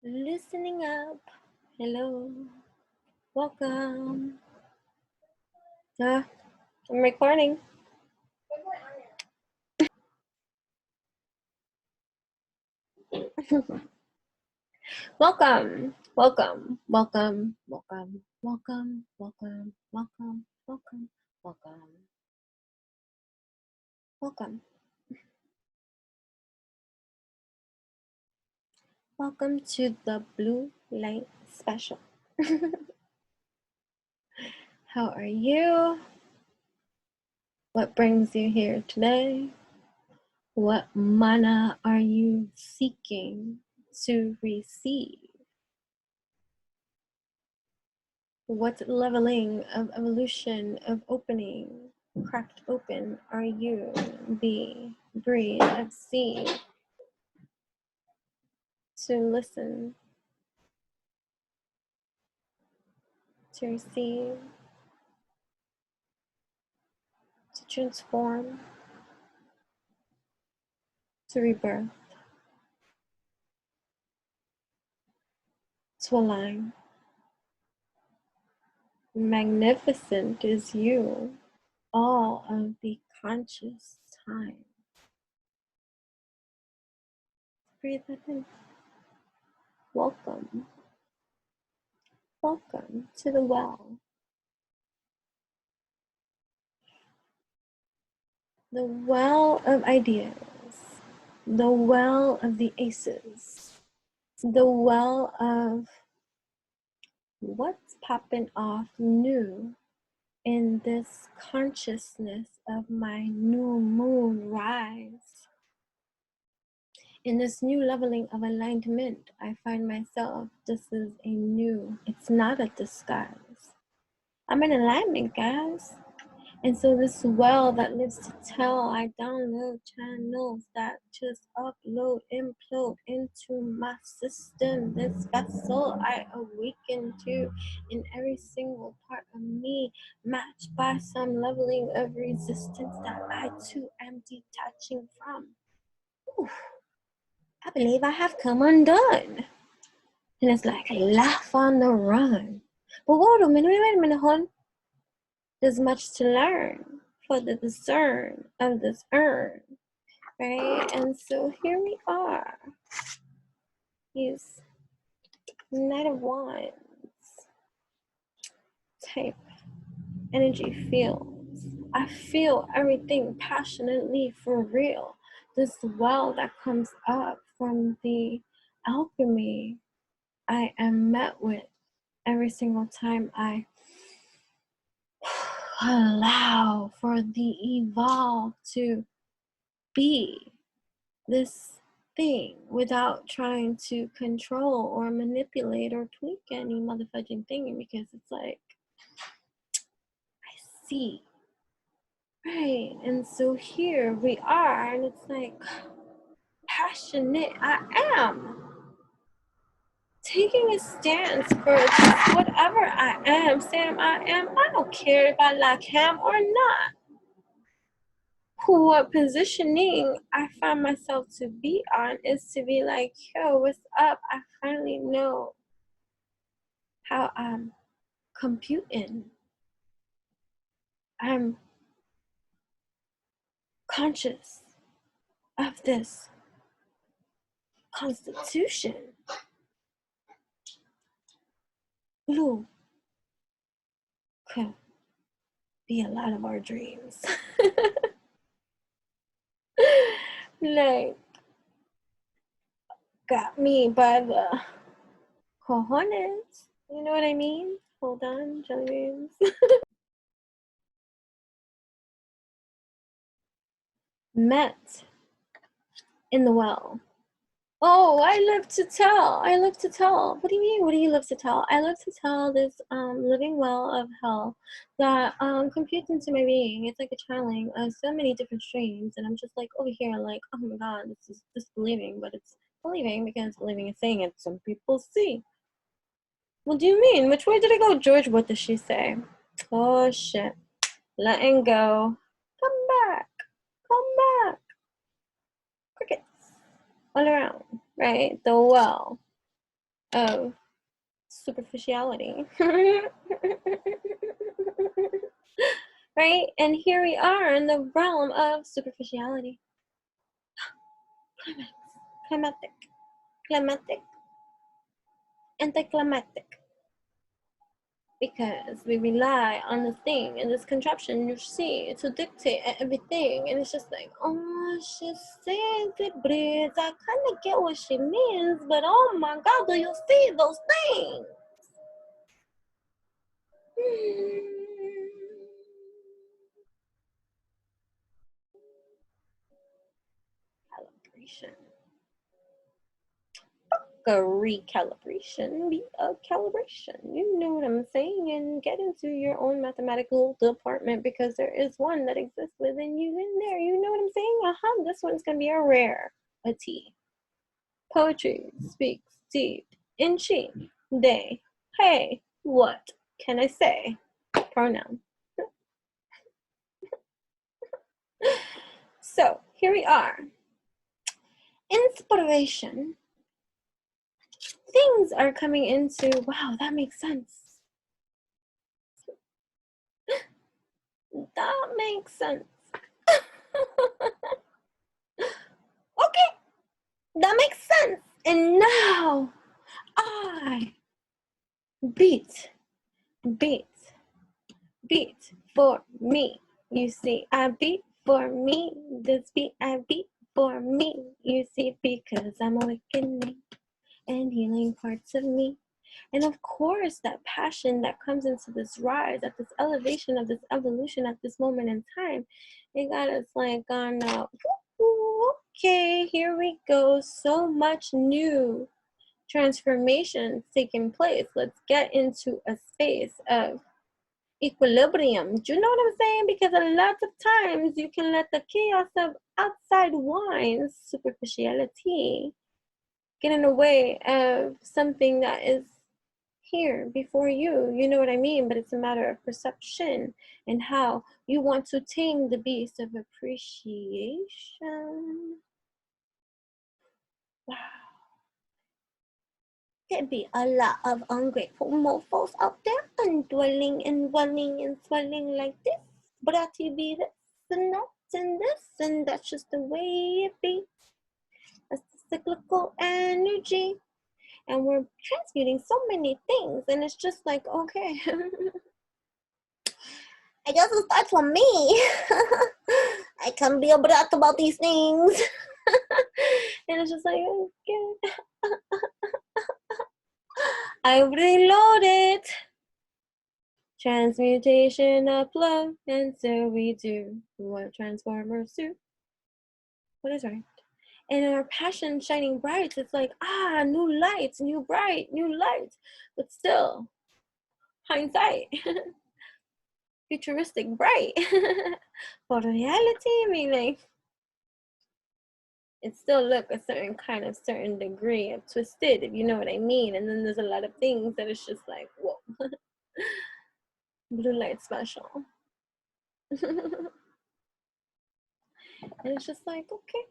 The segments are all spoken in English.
Listening up. Hello. Welcome. I'm recording. Welcome. Welcome. Welcome. Welcome. Welcome. Welcome. Welcome. Welcome. Welcome. Welcome. Welcome to the Blue Light Special. How are you? What brings you here today? What mana are you seeking to receive? What leveling of evolution, of opening, cracked open are you, the breed of seed, to listen, to receive, to transform, to rebirth, to align? Magnificent is you, all of the conscious time. Breathe that in. Welcome. Welcome to the well. The well of ideas. The well of the aces. The well of what's popping off new in this consciousness of my new moon rise. In this new leveling of alignment, I find myself, this is a new, it's not a disguise. I'm in alignment, guys. And so this well that lives to tell, I download channels that just upload, implode into my system. This vessel I awaken to in every single part of me, matched by some leveling of resistance that I too am detaching from. Ooh, I believe I have come undone. And it's like laugh on the run. But wait a minute, hon. There's much to learn for the discern of this earth, right? And so here we are, these Knight of Wands type energy fields. I feel everything passionately for real. This well that comes up from the alchemy I am met with every single time I allow for the evolve to be this thing without trying to control or manipulate or tweak any motherfucking thing, because it's like, I see, right? And so here we are, and it's like, passionate I am, taking a stance for just whatever I am, Sam I am. I don't care if I like him or not. What positioning I find myself to be on is to be like, yo, what's up? I finally know how I'm computing. I'm conscious of this constitution. Blue could be a lot of our dreams. Like, got me by the cojones. You know what I mean? Hold on, jelly beans. Met in the well. Oh, I live to tell. I live to tell. What do you mean? What do you live to tell? I live to tell this living well of hell that computes into my being. It's like a channeling of so many different streams, and I'm just like over here, like, oh my god, this is disbelieving, but it's believing because believing is saying it. Some people see. What do you mean? Which way did it go, George? What does she say? Oh shit! Letting go. Come back. Come back. Crickets all around, right? The well. of superficiality. Right? And here we are in the realm of superficiality. Climatic, climatic, anticlimactic. Because we rely on this thing and this contraption you see to dictate everything, and it's just like, oh, she says it, Briz. I kind of get what she means, but oh my God, do you see those things? Calibration. A recalibration be a calibration. You know what I'm saying? And get into your own mathematical department, because there is one that exists within you in there. You know what I'm saying? This one's gonna be a rare, a T. Poetry speaks deep in she, they, hey, what can I say? Pronoun. So here we are. Inspiration. Things are coming into, wow, that makes sense. That makes sense. Okay, that makes sense. And now I beat for me. You see, I beat for me. This beat I beat for me. You see, because I'm awakening and healing parts of me. And of course, that passion that comes into this rise, at this elevation of this evolution at this moment in time, it got us like on, okay, here we go. So much new transformation taking place. Let's get into a space of equilibrium. Do you know what I'm saying? Because a lot of times you can let the chaos of outside wine, superficiality, get in the way of something that is here before you. You know what I mean? But it's a matter of perception and how you want to tame the beast of appreciation. Wow. There'd be a lot of ungrateful mofos out there, undwelling and welling and swelling like this. But I be this and that and this, and that's just the way it be. That's the cyclical energy. And we're transmuting so many things, and it's just like, okay, I guess it starts with me. I can't be a brat about these things. And it's just like, okay. I reloaded. Transmutation of love, and so we do what transformers do. What is right? And our passion shining bright, it's like, new lights, new bright, new lights. But still, hindsight, futuristic bright. For reality, meaning it still look a certain degree of twisted, if you know what I mean. And then there's a lot of things that it's just like, whoa. Blue light special. And it's just like, okay,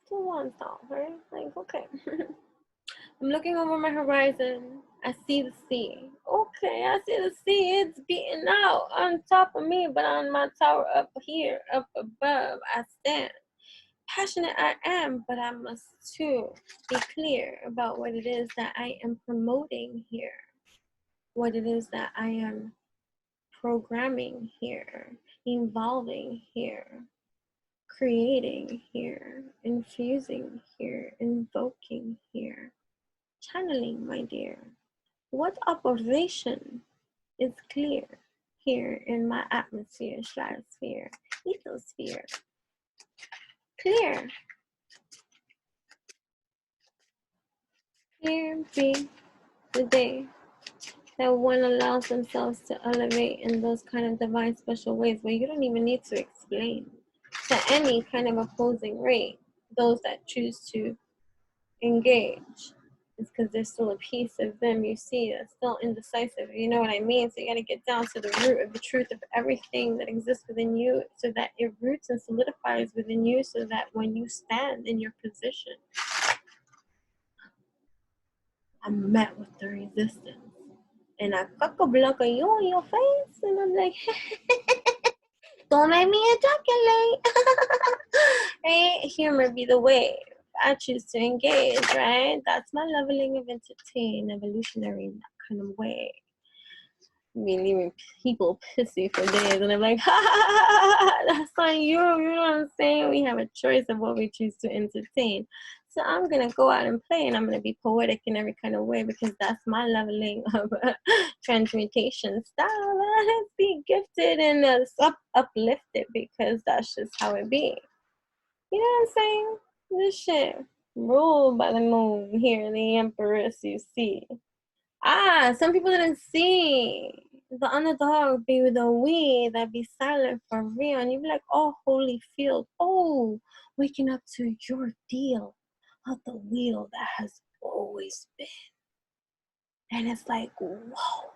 so one thought, right? Like, okay. I'm looking over my horizon. I see the sea. Okay, I see the sea. It's beating out on top of me, but on my tower up here, up above, I stand. Passionate I am, but I must too be clear about what it is that I am promoting here, what it is that I am programming here, evolving here, creating here, infusing here, invoking here, channeling, my dear. What operation is clear here in my atmosphere, stratosphere, ethosphere? Clear. Clear be the day that one allows themselves to elevate in those kind of divine special ways where you don't even need to explain to any kind of opposing rate those that choose to engage It's because there's still a piece of them, you see, that's still indecisive. You know what I mean? So you got to get down to the root of the truth of everything that exists within you, so that it roots and solidifies within you, so that when you stand in your position, I'm met with the resistance. And I cock a block of you in your face, and I'm like, don't make me ejaculate. Right? Humor be the way I choose to engage, right? That's my leveling of entertain, evolutionary, in that kind of way. I mean, leaving people pissy for days, and I'm like, ha ha ha ha, that's on you. You know what I'm saying? We have a choice of what we choose to entertain. So I'm gonna go out and play, and I'm gonna be poetic in every kind of way, because that's my leveling of transmutation style. Let's be gifted and uplifted, because that's just how it be. You know what I'm saying? This shit ruled by the moon here, the empress, you see. Some people didn't see the underdog be the we that be silent for real, and you be like, oh, holy field, oh, waking up to your deal of the wheel that has always been. And it's like, whoa,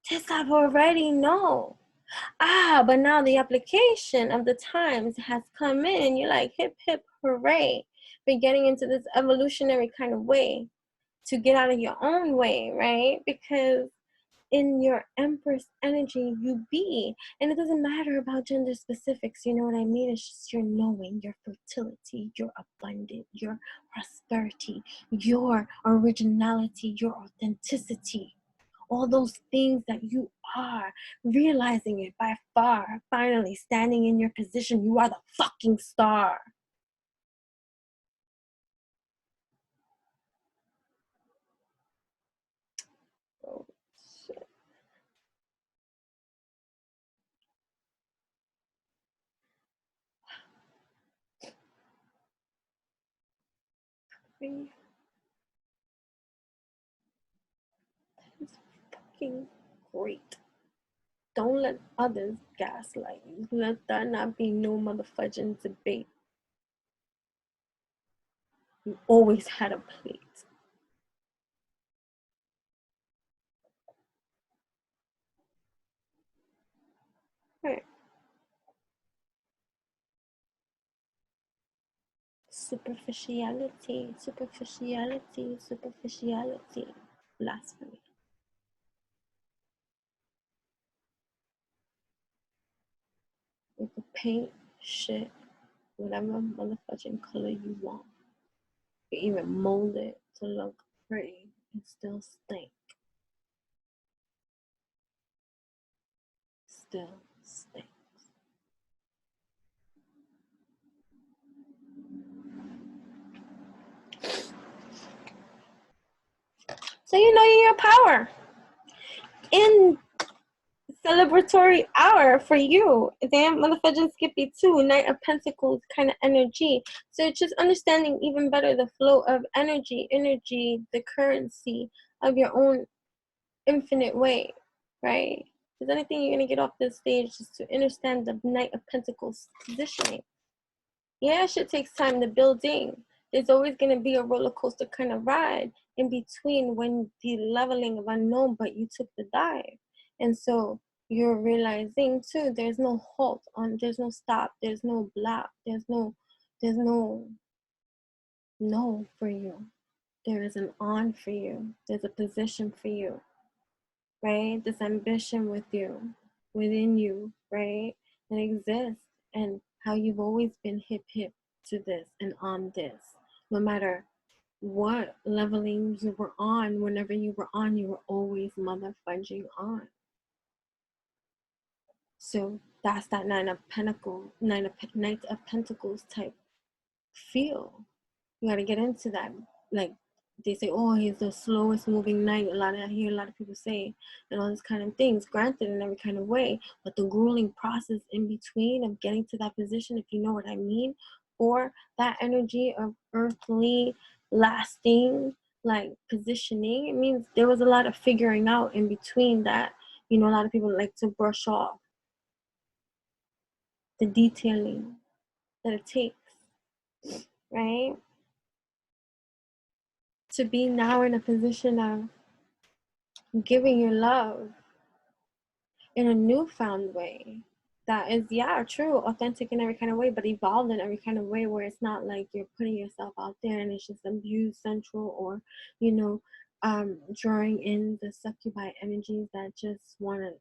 this I've already know. But now the application of the times has come in, and you're like, hip hip hooray for getting into this evolutionary kind of way to get out of your own way, right? Because in your empress energy you be, and it doesn't matter about gender specifics, you know what I mean? It's just your knowing, your fertility, your abundance, your prosperity, your originality, your authenticity, all those things that you are, realizing it by far, finally standing in your position. You are the fucking star. Oh shit. It's fucking great. Don't let others gaslight you. Let that not be no motherfucking debate. You always had a plate. Right. Superficiality, superficiality, superficiality. Blasphemy. You can paint shit whatever motherfucking color you want. You can even mold it to look pretty and still stink. Still stink. So you know your power. In celebratory hour for you. Damn, motherfucking Skippy too. Knight of Pentacles kind of energy. So it's just understanding even better the flow of energy, the currency of your own infinite way, right? Is anything you're gonna get off this stage just to understand the Knight of Pentacles positioning? Yeah, shit takes time to building. There's always gonna be a roller coaster kind of ride in between when the leveling of unknown, but you took the dive. And so you're realizing too, there's no halt on, there's no stop, there's no block, there's no no for you. There is an on for you. There's a position for you, right? This ambition with you, within you, right? That exists, and how you've always been hip to this and on this. No matter what leveling you were on, whenever you were on, you were always motherfudging on. So that's that Knight of Pentacles type feel. You got to get into that. Like they say, oh, he's the slowest moving knight. I hear a lot of people say, and all these kind of things. Granted, in every kind of way, but the grueling process in between of getting to that position, if you know what I mean, or that energy of earthly, lasting, like positioning, it means there was a lot of figuring out in between that. You know, a lot of people like to brush off the detailing that it takes, right? to be now in a position of giving your love in a newfound way that is, yeah, true, authentic in every kind of way, but evolved in every kind of way, where it's not like you're putting yourself out there and it's just abuse central, or, you know, drawing in the succubi energies that just want to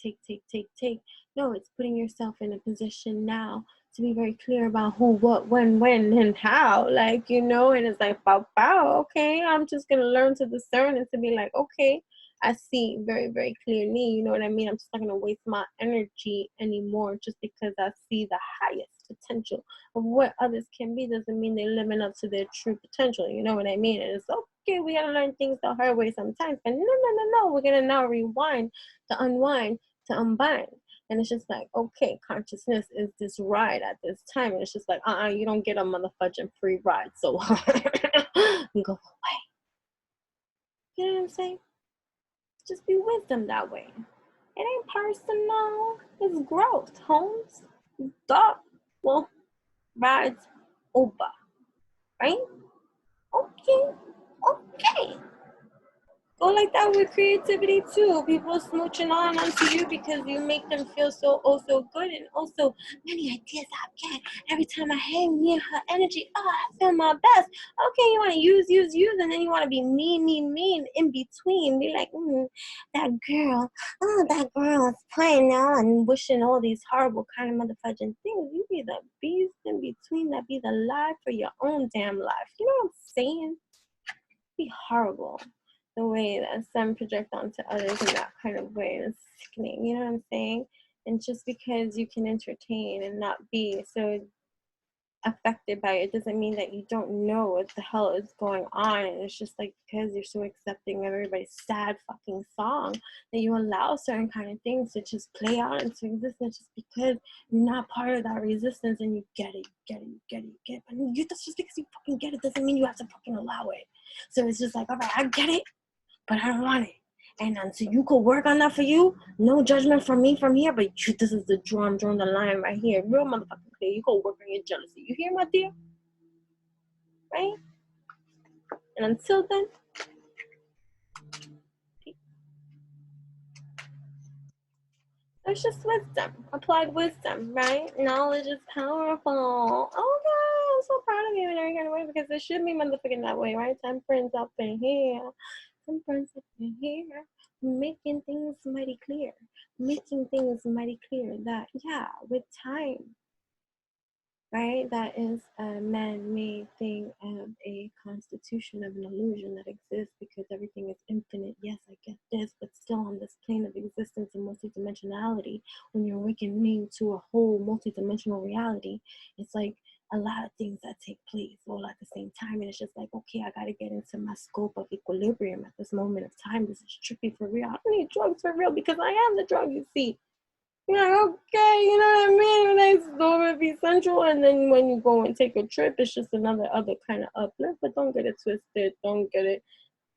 take. No, it's putting yourself in a position now to be very clear about who, what, when, and how, like, you know, and it's like, wow, okay, I'm just gonna learn to discern and to be like, okay, I see very, very clearly, you know what I mean? I'm just not going to waste my energy anymore just because I see the highest potential of what others can be. Doesn't mean they're living up to their true potential, you know what I mean? And it's okay, we got to learn things the hard way sometimes, but no, we're going to now rewind, to unwind, to unbind. And it's just like, okay, consciousness is this ride at this time. And it's just like, you don't get a motherfucking free ride, so go away. You know what I'm saying? Just be wisdom that way. It ain't personal. It's growth, Holmes. Duh. Well, rides over, right? Okay. Go like that with creativity too. People smooching on onto you because you make them feel so good, and also many ideas I get every time I hang near her energy. Oh, I feel my best. Okay, you want to use, and then you want to be mean in between. Be like, that girl is playing now and wishing all these horrible kind of motherfucking things. You be the beast in between that be the lie for your own damn life. You know what I'm saying? Be horrible the way that some project onto others in that kind of way. It's sickening, you know what I'm saying? And just because you can entertain and not be so affected by it doesn't mean that you don't know what the hell is going on. And it's just like, because you're so accepting of everybody's sad fucking song, that you allow certain kind of things to just play out into existence just because you're not part of that resistance, and you get it. But that's just because you fucking get it doesn't mean you have to fucking allow it. So it's just like, all right, I get it, but I don't want it. And until you could work on that for you, no judgment from me from here, but this is the draw, I'm drawing the line right here. Real motherfucking clear. You go work on your jealousy. You hear, my dear? Right? And until then, it's just wisdom. Applied wisdom, right? Knowledge is powerful. Okay, I'm so proud of you in every kind of way, because it should be motherfucking that way, right? Temperance up in here. Making things mighty clear. That, yeah, with time, right? That is a man-made thing of a constitution of an illusion that exists because everything is infinite. Yes, I get this, but still on this plane of existence and multidimensionality, when you're awakening to a whole multidimensional reality, it's like a lot of things that take place all at the same time. And it's just like, okay, I got to get into my scope of equilibrium at this moment of time. This is trippy for real. I don't need drugs for real because I am the drug, you see. You're like, okay, you know what I mean? Nice over be central, and then when you go and take a trip, it's just other kind of uplift. But don't get it twisted. Don't get it.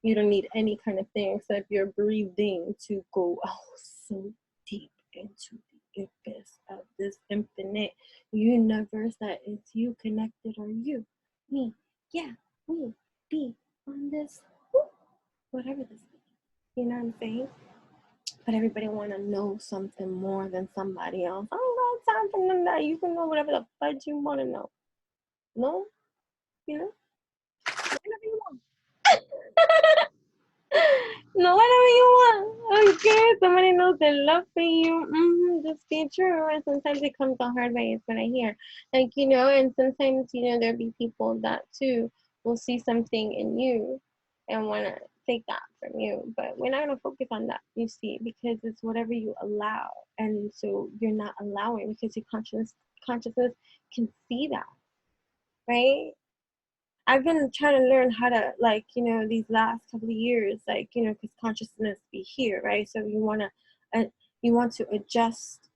You don't need any kind of thing except your breathing to go so deep into the abyss of this infinite universe that is you connected, or you, me, yeah, we be on this, whatever this is. You know what I'm saying? But everybody want to know something more than somebody else. I don't got time for none of that. You can know whatever the fudge you want to know. No? You know? Whatever you want. No, whatever you want. Okay, somebody knows their love for you. Just be true. And sometimes it comes the hard way, is what I hear. Like, you know, and sometimes, you know, there'll be people that too will see something in you and want to take that from you. But we're not going to focus on that, you see, because it's whatever you allow. And so you're not allowing because your consciousness can see that, right? I've been trying to learn how to, like, you know, these last couple of years, like, you know, because consciousness be here, right? So you want to adjust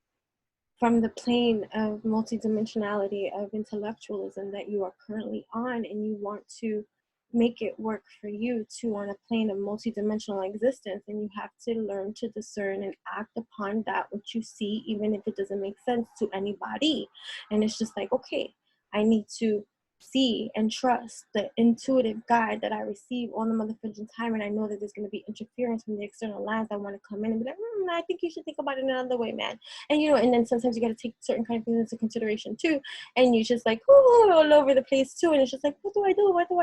from the plane of multidimensionality, of intellectualism that you are currently on, and you want to make it work for you too on a plane of multidimensional existence. And you have to learn to discern and act upon that which you see, even if it doesn't make sense to anybody. And it's just like, okay, I need to see and trust the intuitive guide that I receive all the motherfucking time, and I know that there's going to be interference from the external lines that want to come in and be like, I think you should think about it another way, man. And and then sometimes you got to take certain kind of things into consideration too, and you just like all over the place too, and it's just like, what do I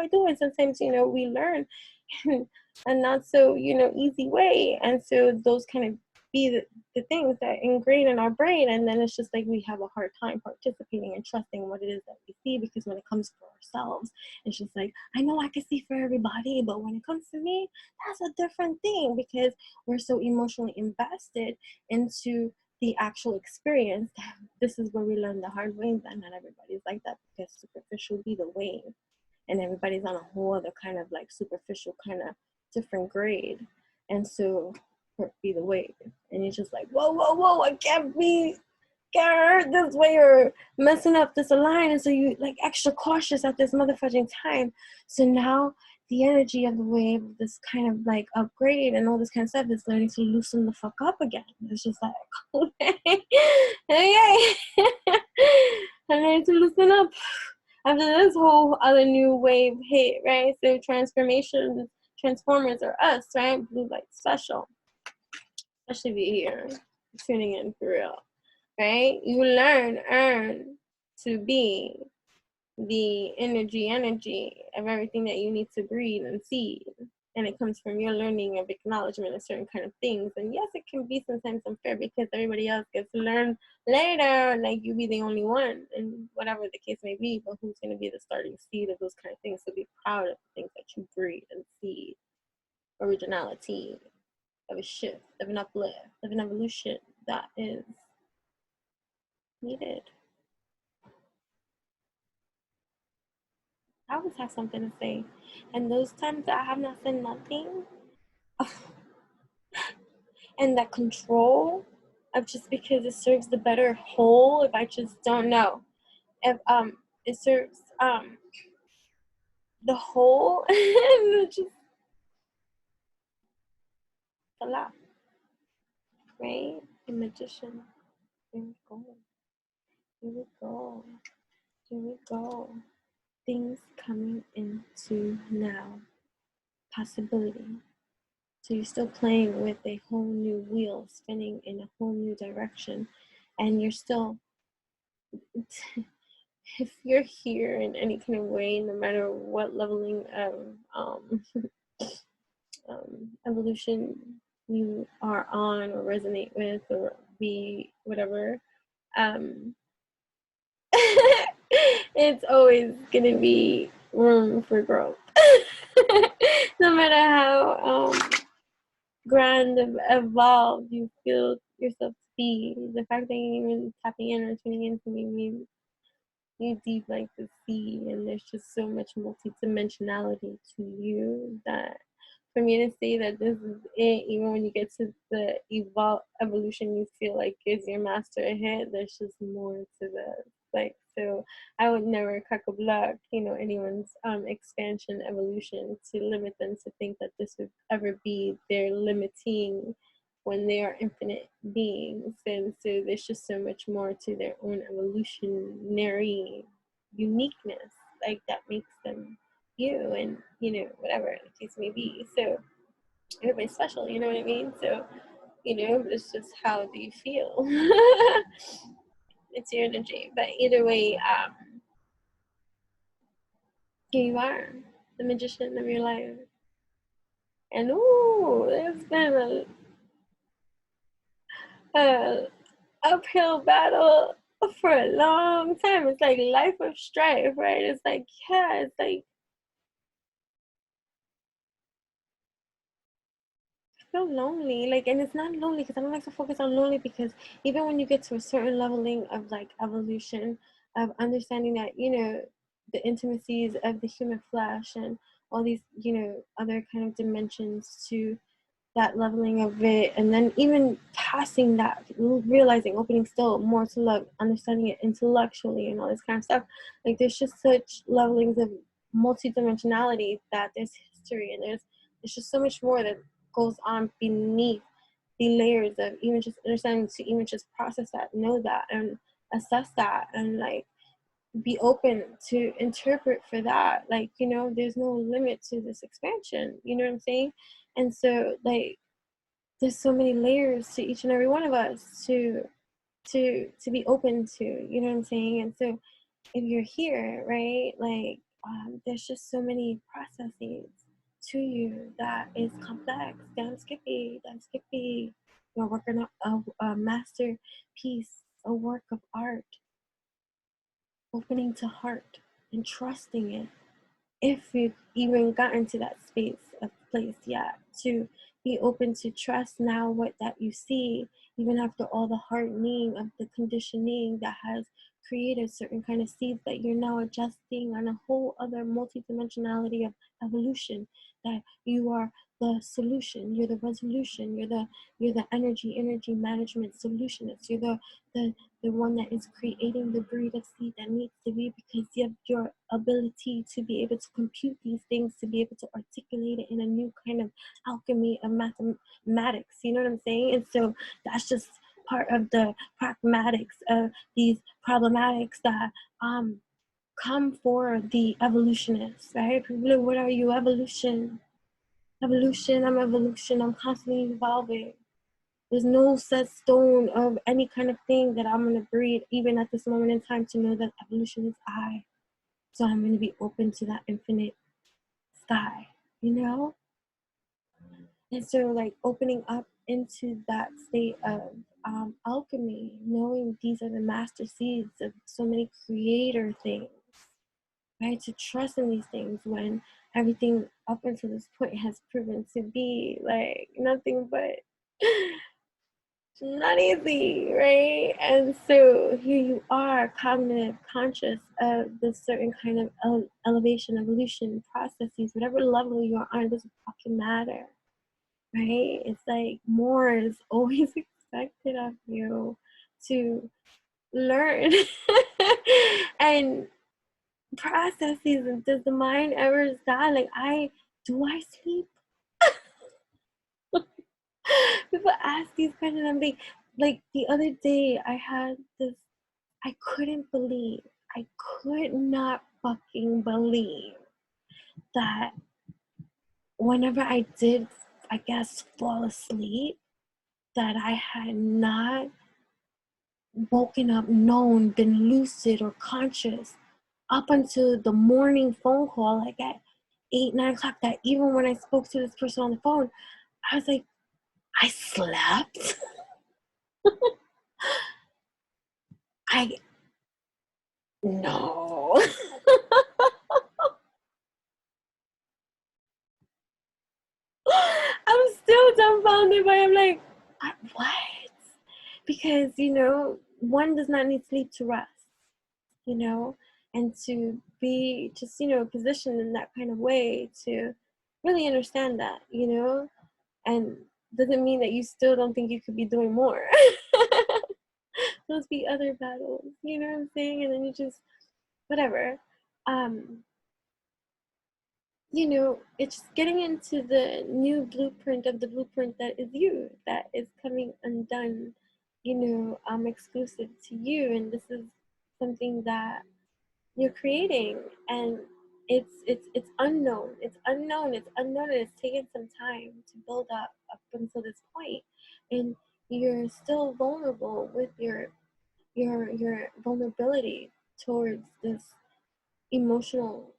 do? And sometimes we learn a not so easy way, and so those kind of be the things that ingrain in our brain, and then it's just like we have a hard time participating and trusting what it is that we see, because when it comes for ourselves, it's just like, I know I can see for everybody, but when it comes to me, that's a different thing, because we're so emotionally invested into the actual experience. This is where we learn the hard way that not everybody's like that, because superficial be the wave, and everybody's on a whole other kind of like superficial kind of different grade, and so be the wave, and you're just like, whoa, I can't hurt this way or messing up this line, and so you like extra cautious at this motherfucking time. So now the energy of the wave, this kind of like upgrade and all this kind of stuff, is learning to loosen the fuck up again. It's just like, okay, I learned to loosen up after this whole other new wave hit, right? So transformers are us, right? Blue light special. Especially be here, tuning in for real, right? You earn to be the energy of everything that you need to breathe and see. And it comes from your learning of acknowledgement of certain kind of things. And yes, it can be sometimes unfair because everybody else gets to learn later, like you be the only one, and whatever the case may be, but who's going to be the starting seed of those kind of things? So be proud of the things that you breathe and see. Originality of a shift, of an uplift, of an evolution that is needed. I always have something to say, and those times that I have not said nothing, and that control of just because it serves the better whole, if I just don't know, if it serves the whole, and just a lot, right? The magician. Here we go. Here we go. Here we go. Things coming into now. Possibility. So you're still playing with a whole new wheel spinning in a whole new direction, and you're still, if you're here in any kind of way, no matter what leveling of evolution you are on or resonate with or be whatever, it's always gonna be room for growth. No matter how grand evolved you feel yourself to be, the fact that you're even tapping in or tuning in to me means you deep like the sea, and there's just so much multidimensionality to you that for me to say that this is it, even when you get to the evolution you feel like is your master ahead, there's just more to this. Like, so I would never cock a block, anyone's expansion, evolution, to limit them to think that this would ever be their limiting when they are infinite beings. And so there's just so much more to their own evolutionary uniqueness, like that makes them you, and whatever the case may be. So everybody's special, you know what I mean? So it's just how do you feel. It's your energy, but either way, here you are, the magician of your life. And it's been a uphill battle for a long time. It's like life of strife, right? It's like, yeah, it's like feel lonely, like, and it's not lonely because I don't like to focus on lonely, because even when you get to a certain leveling of like evolution, of understanding that the intimacies of the human flesh and all these other kind of dimensions to that leveling of it, and then even passing that, realizing, opening still more to love, understanding it intellectually and all this kind of stuff, like there's just such levelings of multidimensionality that there's history, and there's just so much more that goes on beneath the layers of even just understanding, to even just process that, know that, and assess that, and like be open to interpret for that. Like, you know, there's no limit to this expansion, you know what I'm saying? And so, like, there's so many layers to each and every one of us to be open to, you know what I'm saying? And so if you're here, right, like, there's just so many processes to you that is complex. Damn Skippy, you're working on a masterpiece, a work of art, opening to heart and trusting it, if you've even gotten to that space of place yet, to be open to trust now what that you see, even after all the hardening of the conditioning that has created certain kind of seeds that you're now adjusting on a whole other multidimensionality of evolution, that you are the solution, you're the resolution, you're the energy management solutionist, you're the one that is creating the breed of seed that needs to be, because you have your ability to be able to compute these things, to be able to articulate it in a new kind of alchemy of mathematics, you know what I'm saying? And so that's just part of the pragmatics of these problematics that come for the evolutionists, right? People are, what are you? Evolution. Evolution, I'm evolution, I'm constantly evolving. There's no set stone of any kind of thing that I'm going to breed, even at this moment in time, to know that evolution is I. So I'm going to be open to that infinite sky, you know? And so, like, opening up into that state of alchemy, knowing these are the master seeds of so many creator things, right? To trust in these things when everything up until this point has proven to be like nothing but not easy, right? And so here you are, cognitive conscious of this certain kind of elevation, evolution processes, whatever level you're on, it doesn't fucking matter, right? It's like more is always expected of you to learn and processes. And does the mind ever die? Like, do I sleep? People ask these questions. I'm like the other day I had this, I couldn't believe, I could not fucking believe that whenever I did, I guess, fall asleep, that I had not woken up, known, been lucid or conscious up until the morning phone call, like at 8, 9 o'clock, that even when I spoke to this person on the phone, I was like, I slept? I, no. I'm still dumbfounded, but I'm like, what? Because, you know, one does not need sleep to rest, you know, and to be just, you know, positioned in that kind of way to really understand that, you know, and doesn't mean that you still don't think you could be doing more. Those be other battles, you know what I'm saying? And then you just, whatever. You know, it's just getting into the new blueprint of the blueprint that is you, that is coming undone, you know, exclusive to you. And this is something that you're creating, and it's unknown. It's unknown. It's unknown, and it's taken some time to build up until this point. And you're still vulnerable with your vulnerability towards this emotional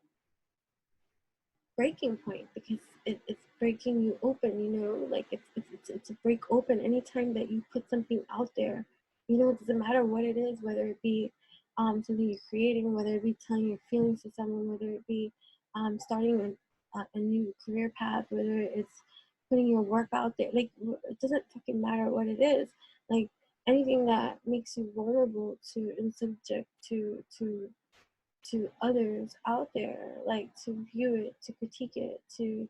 breaking point, because it's breaking you open, you know, like it's a break open anytime that you put something out there, you know. It doesn't matter what it is, whether it be something you're creating, whether it be telling your feelings to someone, whether it be starting a new career path, whether it's putting your work out there, like, it doesn't fucking matter what it is, like, anything that makes you vulnerable to and subject to others out there, like, to view it, to critique it, to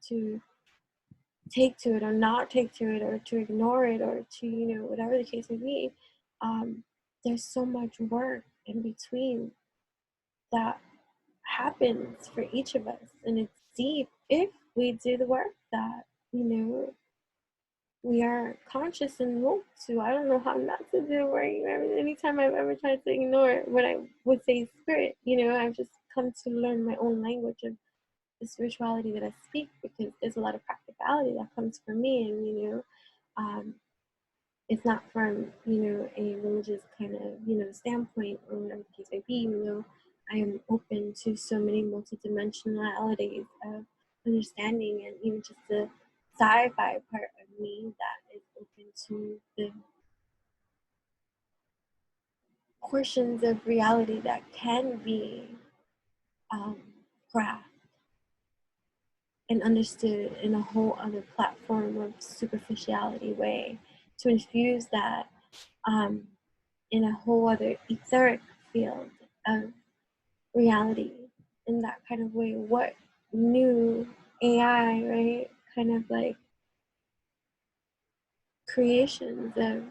take to it or not take to it, or to ignore it, or to, you know, whatever the case may be. There's so much work in between that happens for each of us, and it's deep if we do the work that, you know, we are conscious and woke to. I don't know how not to do, right? Anytime I've ever tried to ignore what I would say spirit, I've just come to learn my own language of the spirituality that I speak, because there's a lot of practicality that comes from me, and um, it's not from a religious kind of standpoint or whatever the case may be. I am open to so many multidimensionalities of understanding, and even just the sci-fi part of me that is open to the portions of reality that can be um, grasped and understood in a whole other platform of superficiality way, to infuse that in a whole other etheric field of reality in that kind of way. What new AI, right? Kind of like creations of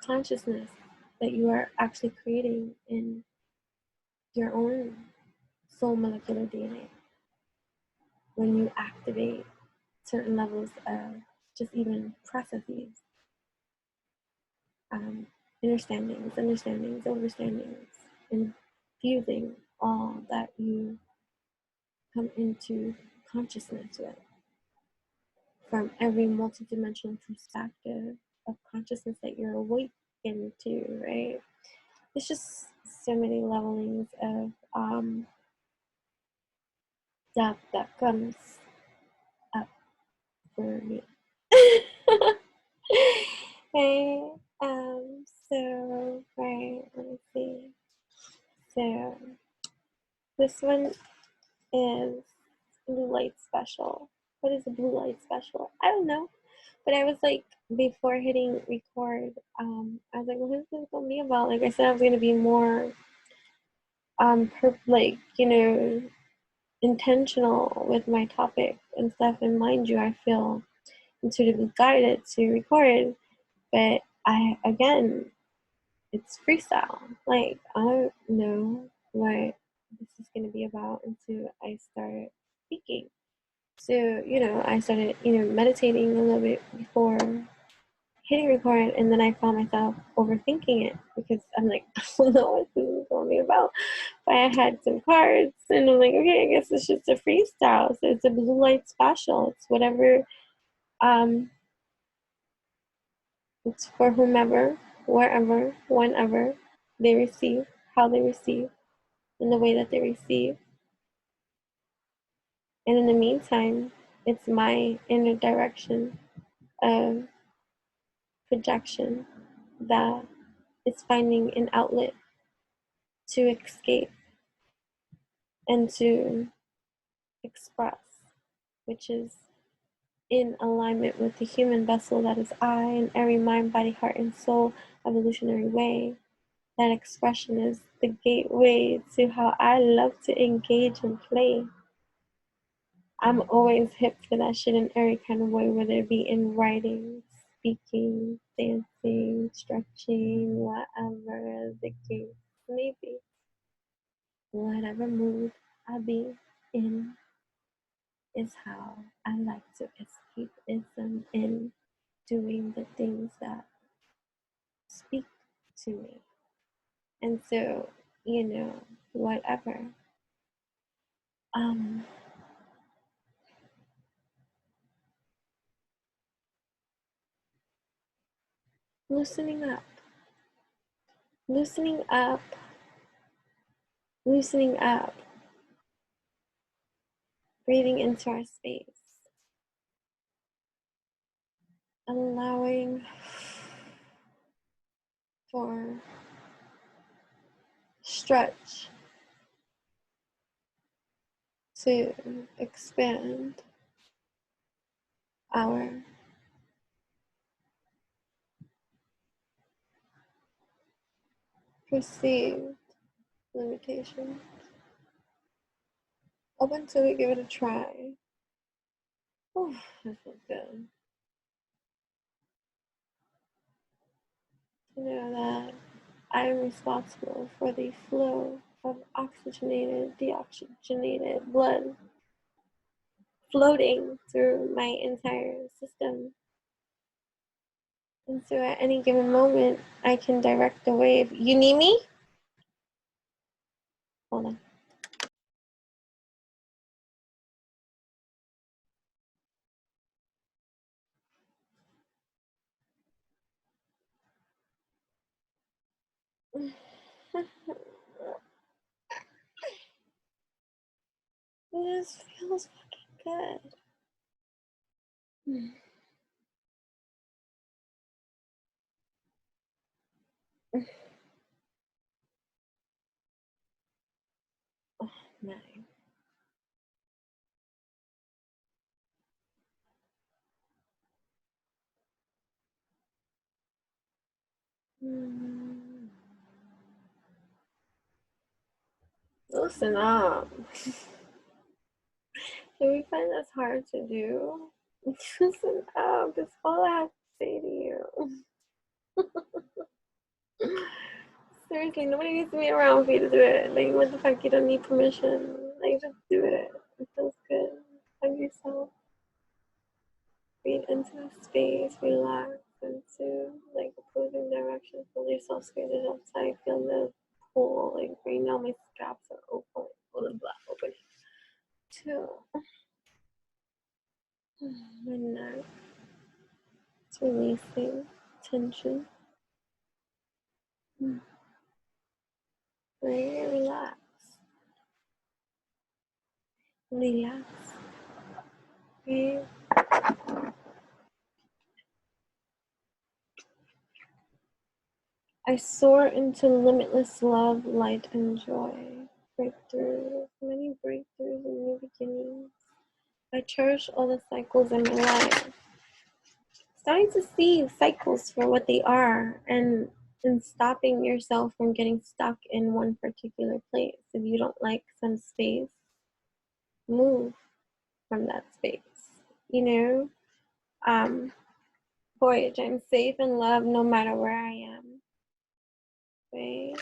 consciousness that you are actually creating in your own soul molecular DNA when you activate certain levels of just even processes, understandings, overstandings, and fusing all that you come into consciousness with from every multidimensional perspective of consciousness that you're awakened to, right? It's just so many levelings of depth that comes up for me. Right? So, right, let me see. So, this one is blue light special. What is a blue light special? I don't know. But I was like, before hitting record, I was like, what is this gonna be about? Like I said, I was gonna be more, intentional with my topic and stuff. And mind you, I feel intuitively guided to record, but it's freestyle. Like, I don't know what this is gonna be about until I start speaking. So, I started, meditating a little bit before hitting record, and then I found myself overthinking it because I'm like, I don't know what this is going to be about. But I had some cards, and I'm like, okay, I guess it's just a freestyle. So it's a blue light special. It's whatever, it's for whomever, wherever, whenever they receive, how they receive, in the way that they receive. And in the meantime, it's my inner direction of projection that is finding an outlet to escape and to express, which is in alignment with the human vessel that is I, in every mind, body, heart, and soul evolutionary way. That expression is the gateway to how I love to engage and play. I'm always hip for that shit in every kind of way, whether it be in writing, speaking, dancing, stretching, whatever the case may be. Whatever mood I be in is how I like to escapism in doing the things that speak to me. And so, whatever. Um, loosening up, loosening up, loosening up, breathing into our space, allowing for stretch to expand our perceived limitations up until we give it a try. Oh, that feels good. To know that I am responsible for the flow of oxygenated, deoxygenated blood floating through my entire system. And so at any given moment, I can direct the wave. You need me? Hold on. This feels fucking good. Oh, man. Listen up. Can we find this hard to do? Listen up. That's all I have to say to you. Seriously, nobody needs to be around for you to do it. Like, what the fuck? You don't need permission. Like, just do it. It feels good. Hug yourself. Breathe into the space. Relax into, like, opposing directions. Feel yourself squeeze outside. Feel the pull. Like, right now, my straps are open. Opening. Two. My neck. It's releasing tension. Right? Relax. Relax. Right? I soar into limitless love, light, and joy. Breakthroughs, many breakthroughs and new beginnings. I cherish all the cycles in my life. Starting to see cycles for what they are and stopping yourself from getting stuck in one particular place. If you don't like some space, move from that space. You know? Voyage, I'm safe and loved no matter where I am. Right?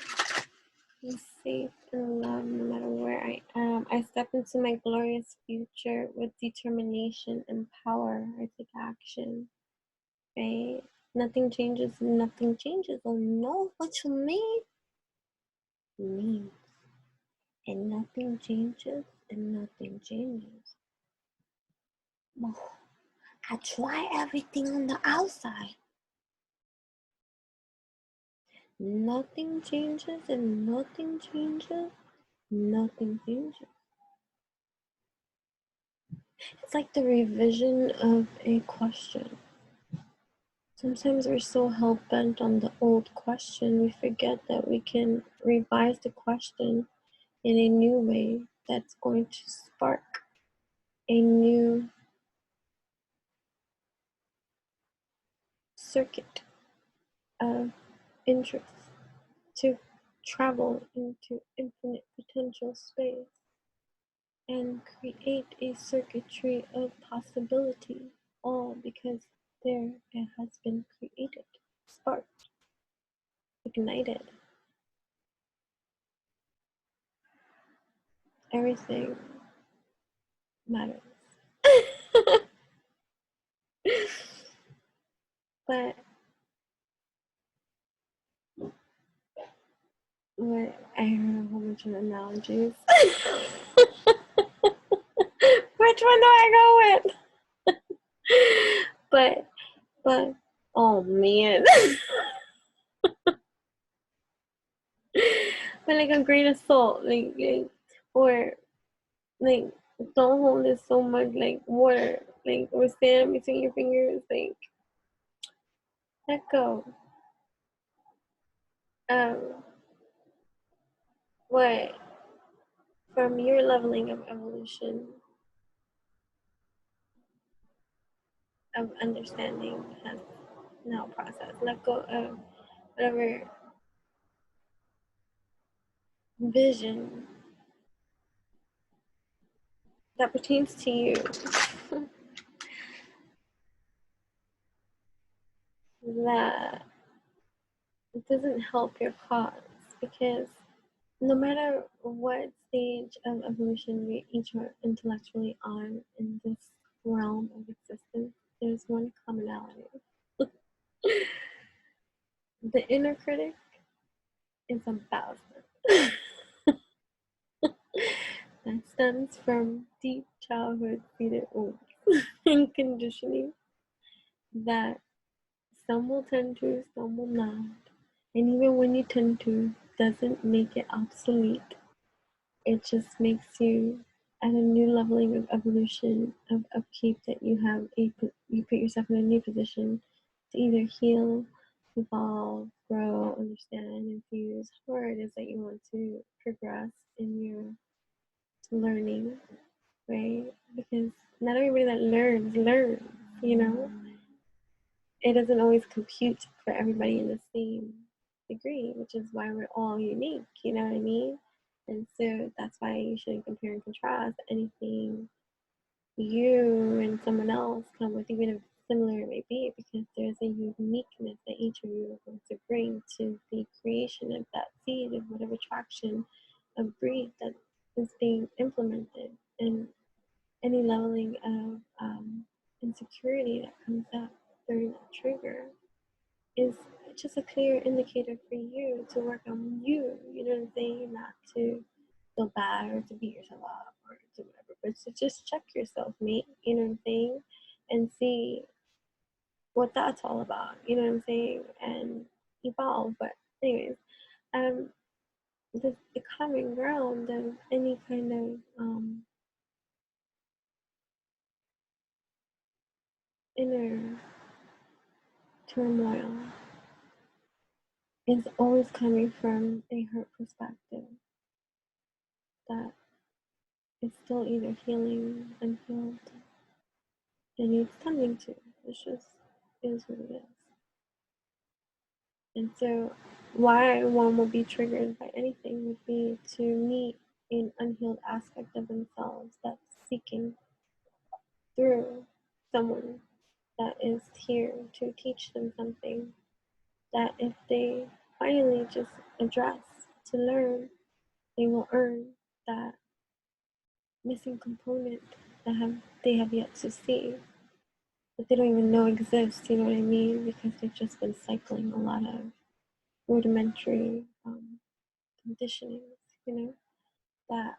I'm safe and loved no matter where I am. I step into my glorious future with determination and power. I take action. Right? Nothing changes, nothing changes. Oh no, what you mean? Me. And nothing changes, and nothing changes. Oh, I try everything on the outside. Nothing changes, and nothing changes, nothing changes. It's like the revision of a question. Sometimes we're so hell-bent on the old question, we forget that we can revise the question in a new way that's going to spark a new circuit of interest to travel into infinite potential space and create a circuitry of possibility, all because there it has been created, sparked, ignited. Everything matters. But what I heard a whole bunch of analogies. Which one do I go with? but oh man. But like a grain of salt, or like don't hold it so much like water, like or sand between your fingers, like let go. Um what from your leveling of evolution of understanding has now processed. Let go of whatever vision that pertains to you that doesn't help your cause, because no matter what stage of evolution we each are intellectually on in this realm of existence, there's one commonality. The inner critic is a bad. That stems from deep childhood seated wounds and conditioning that some will tend to, some will not. And even when you tend to, doesn't make it obsolete. It just makes you at a new leveling of evolution, of upkeep, that you put yourself in a new position to either heal, evolve, grow, understand, infuse, however it is that you want to progress in your learning, right? Because not everybody that learns, you know? It doesn't always compute for everybody in the same degree, which is why we're all unique, you know what I mean? And so that's why you shouldn't compare and contrast anything you and someone else come with, even if similar it may be, because there's a uniqueness that each of you are going to bring to the creation of that seed of whatever traction of breed that is being implemented, and any leveling of insecurity that comes up during that trigger is just a clear indicator for you to work on you. You know what I'm saying? Not to feel bad or to beat yourself up or to whatever, but to just check yourself, mate. You know what I'm saying? And see what that's all about. You know what I'm saying? And evolve. But anyways, um, the common ground of any kind of inner turmoil is always coming from a hurt perspective that is still either healing, unhealed, and needs tending to. It's just is what it is. And so, why one will be triggered by anything would be to meet an unhealed aspect of themselves that's seeking through someone that is here to teach them something that if they finally just address to learn, they will earn that missing component that they have yet to see, that they don't even know exists, you know what I mean? Because they've just been cycling a lot of rudimentary conditionings, you know, that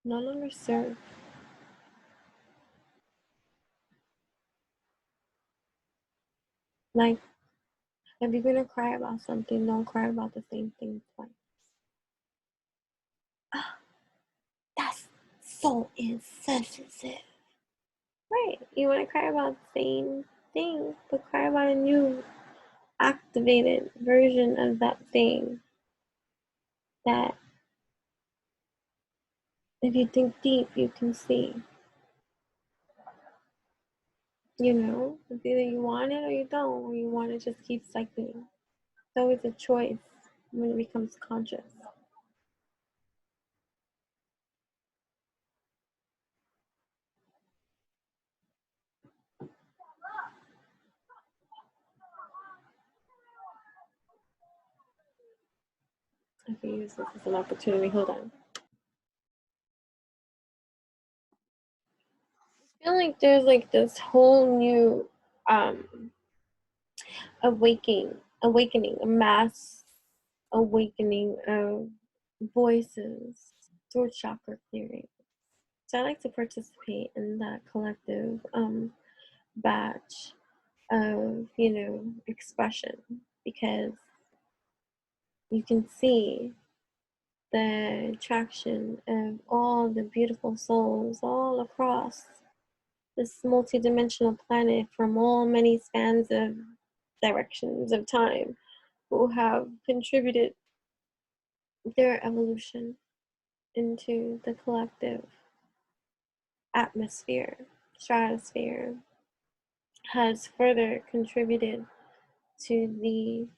no longer serve. Like, if you're gonna cry about something, don't cry about the same thing twice. Ah, that's so insensitive. Right. You wanna cry about the same thing, but cry about a new activated version of that thing that if you think deep you can see. You know, it's either you want it or you don't, or you want to just keep cycling. It's always a choice when it becomes conscious. I can use this as an opportunity. Hold on. I feel like there's like this whole new awakening, a mass awakening of voices through chakra clearing. So I like to participate in that collective batch of, you know, expression, because you can see the attraction of all the beautiful souls all across this multidimensional planet from all many spans of directions of time, who have contributed their evolution into the collective atmosphere, stratosphere, has further contributed to the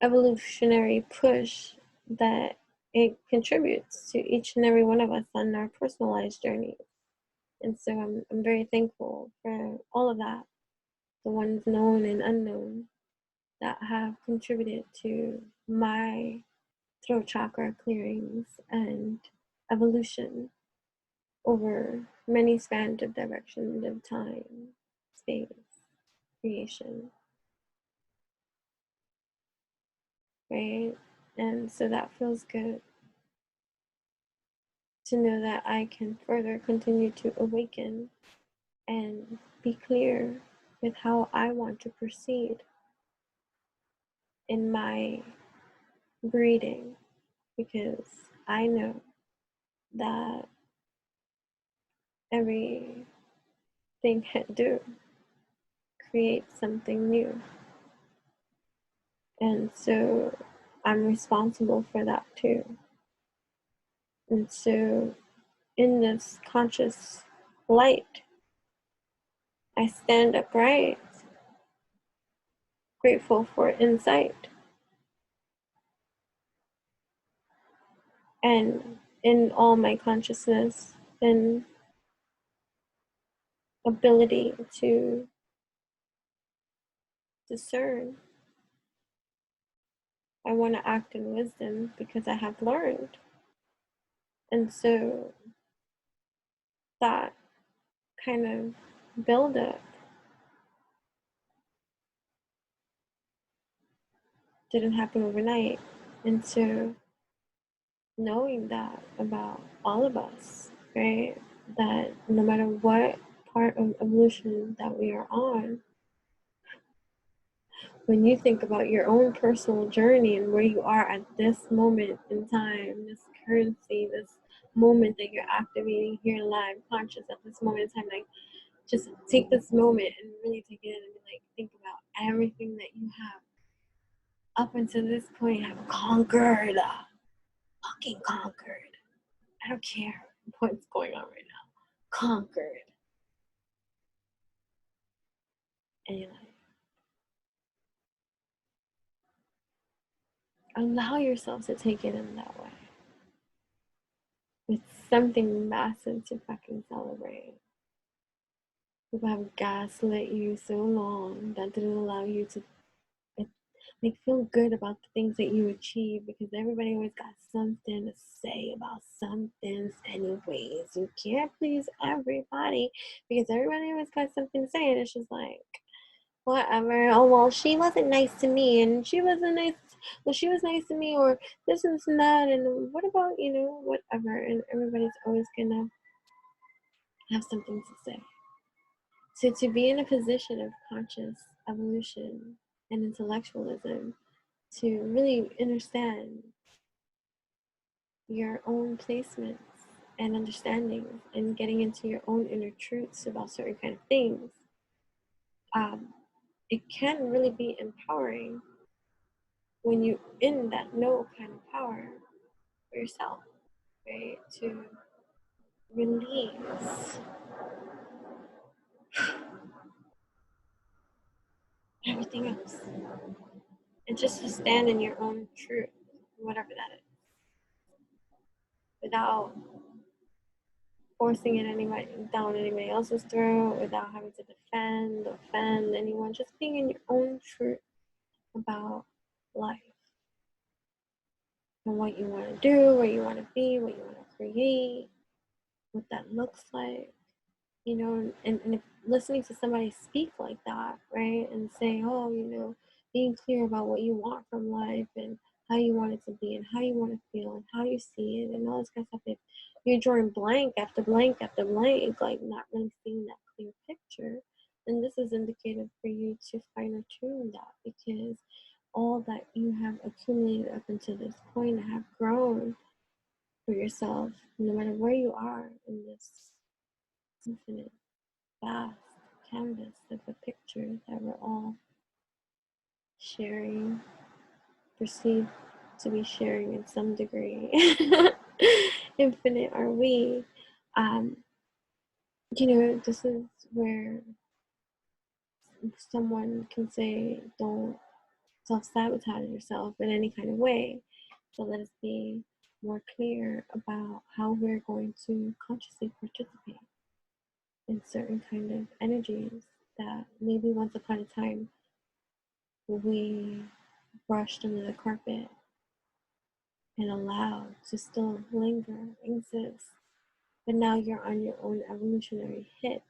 evolutionary push that it contributes to each and every one of us on our personalized journeys. And so I'm very thankful for all of that, the ones known and unknown that have contributed to my throat chakra clearings and evolution over many spans of directions of time, space, creation, right? And so that feels good to know that I can further continue to awaken and be clear with how I want to proceed in my breeding, because I know that everything I do creates something new. And so I'm responsible for that too. And so in this conscious light, I stand upright, grateful for insight, and in all my consciousness and ability to discern, I want to act in wisdom because I have learned. And so that kind of build up didn't happen overnight. And so knowing that about all of us, right? That no matter what part of evolution that we are on, when you think about your own personal journey and where you are at this moment in time, this currency, this moment that you're activating here live, conscious at this moment in time, like just take this moment and really take it in and be like, think about everything that you have up until this point have conquered, fucking conquered. I don't care what's going on right now. Conquered. And you're like, allow yourself to take it in that way. It's something massive to fucking celebrate. People have gaslit you so long that didn't allow you to like feel good about the things that you achieve, because everybody always got something to say about some things anyways. You can't please everybody because everybody always got something to say, and it's just like, whatever. Oh well, she wasn't nice to me, and she wasn't nice. Well, she was nice to me, or this and that, and what about whatever. And everybody's always gonna have something to say. So to be in a position of conscious evolution and intellectualism, to really understand your own placements and understandings and getting into your own inner truths about certain kind of things, it can really be empowering when you in that know kind of power for yourself, right? To release everything else and just to stand in your own truth, whatever that is, without forcing it down anybody else's throat, without having to offend anyone, just being in your own truth about life and what you want to do, where you want to be, what you want to create, what that looks like, and if listening to somebody speak like that, right, and saying, oh, being clear about what you want from life and how you want it to be and how you want to feel and how you see it and all this kind of stuff, if you're drawing blank after blank after blank, like not really seeing that clear picture, then this is indicative for you to finer tune that, because all that you have accumulated up until this point have grown for yourself, no matter where you are in this infinite vast canvas of a picture that we're all sharing, perceived to be sharing in some degree. Infinite are we. This is where someone can say, don't self-sabotage yourself in any kind of way. So let us be more clear about how we're going to consciously participate in certain kind of energies that maybe once upon a time we brushed under the carpet and allowed to still linger, exist, but now you're on your own evolutionary hit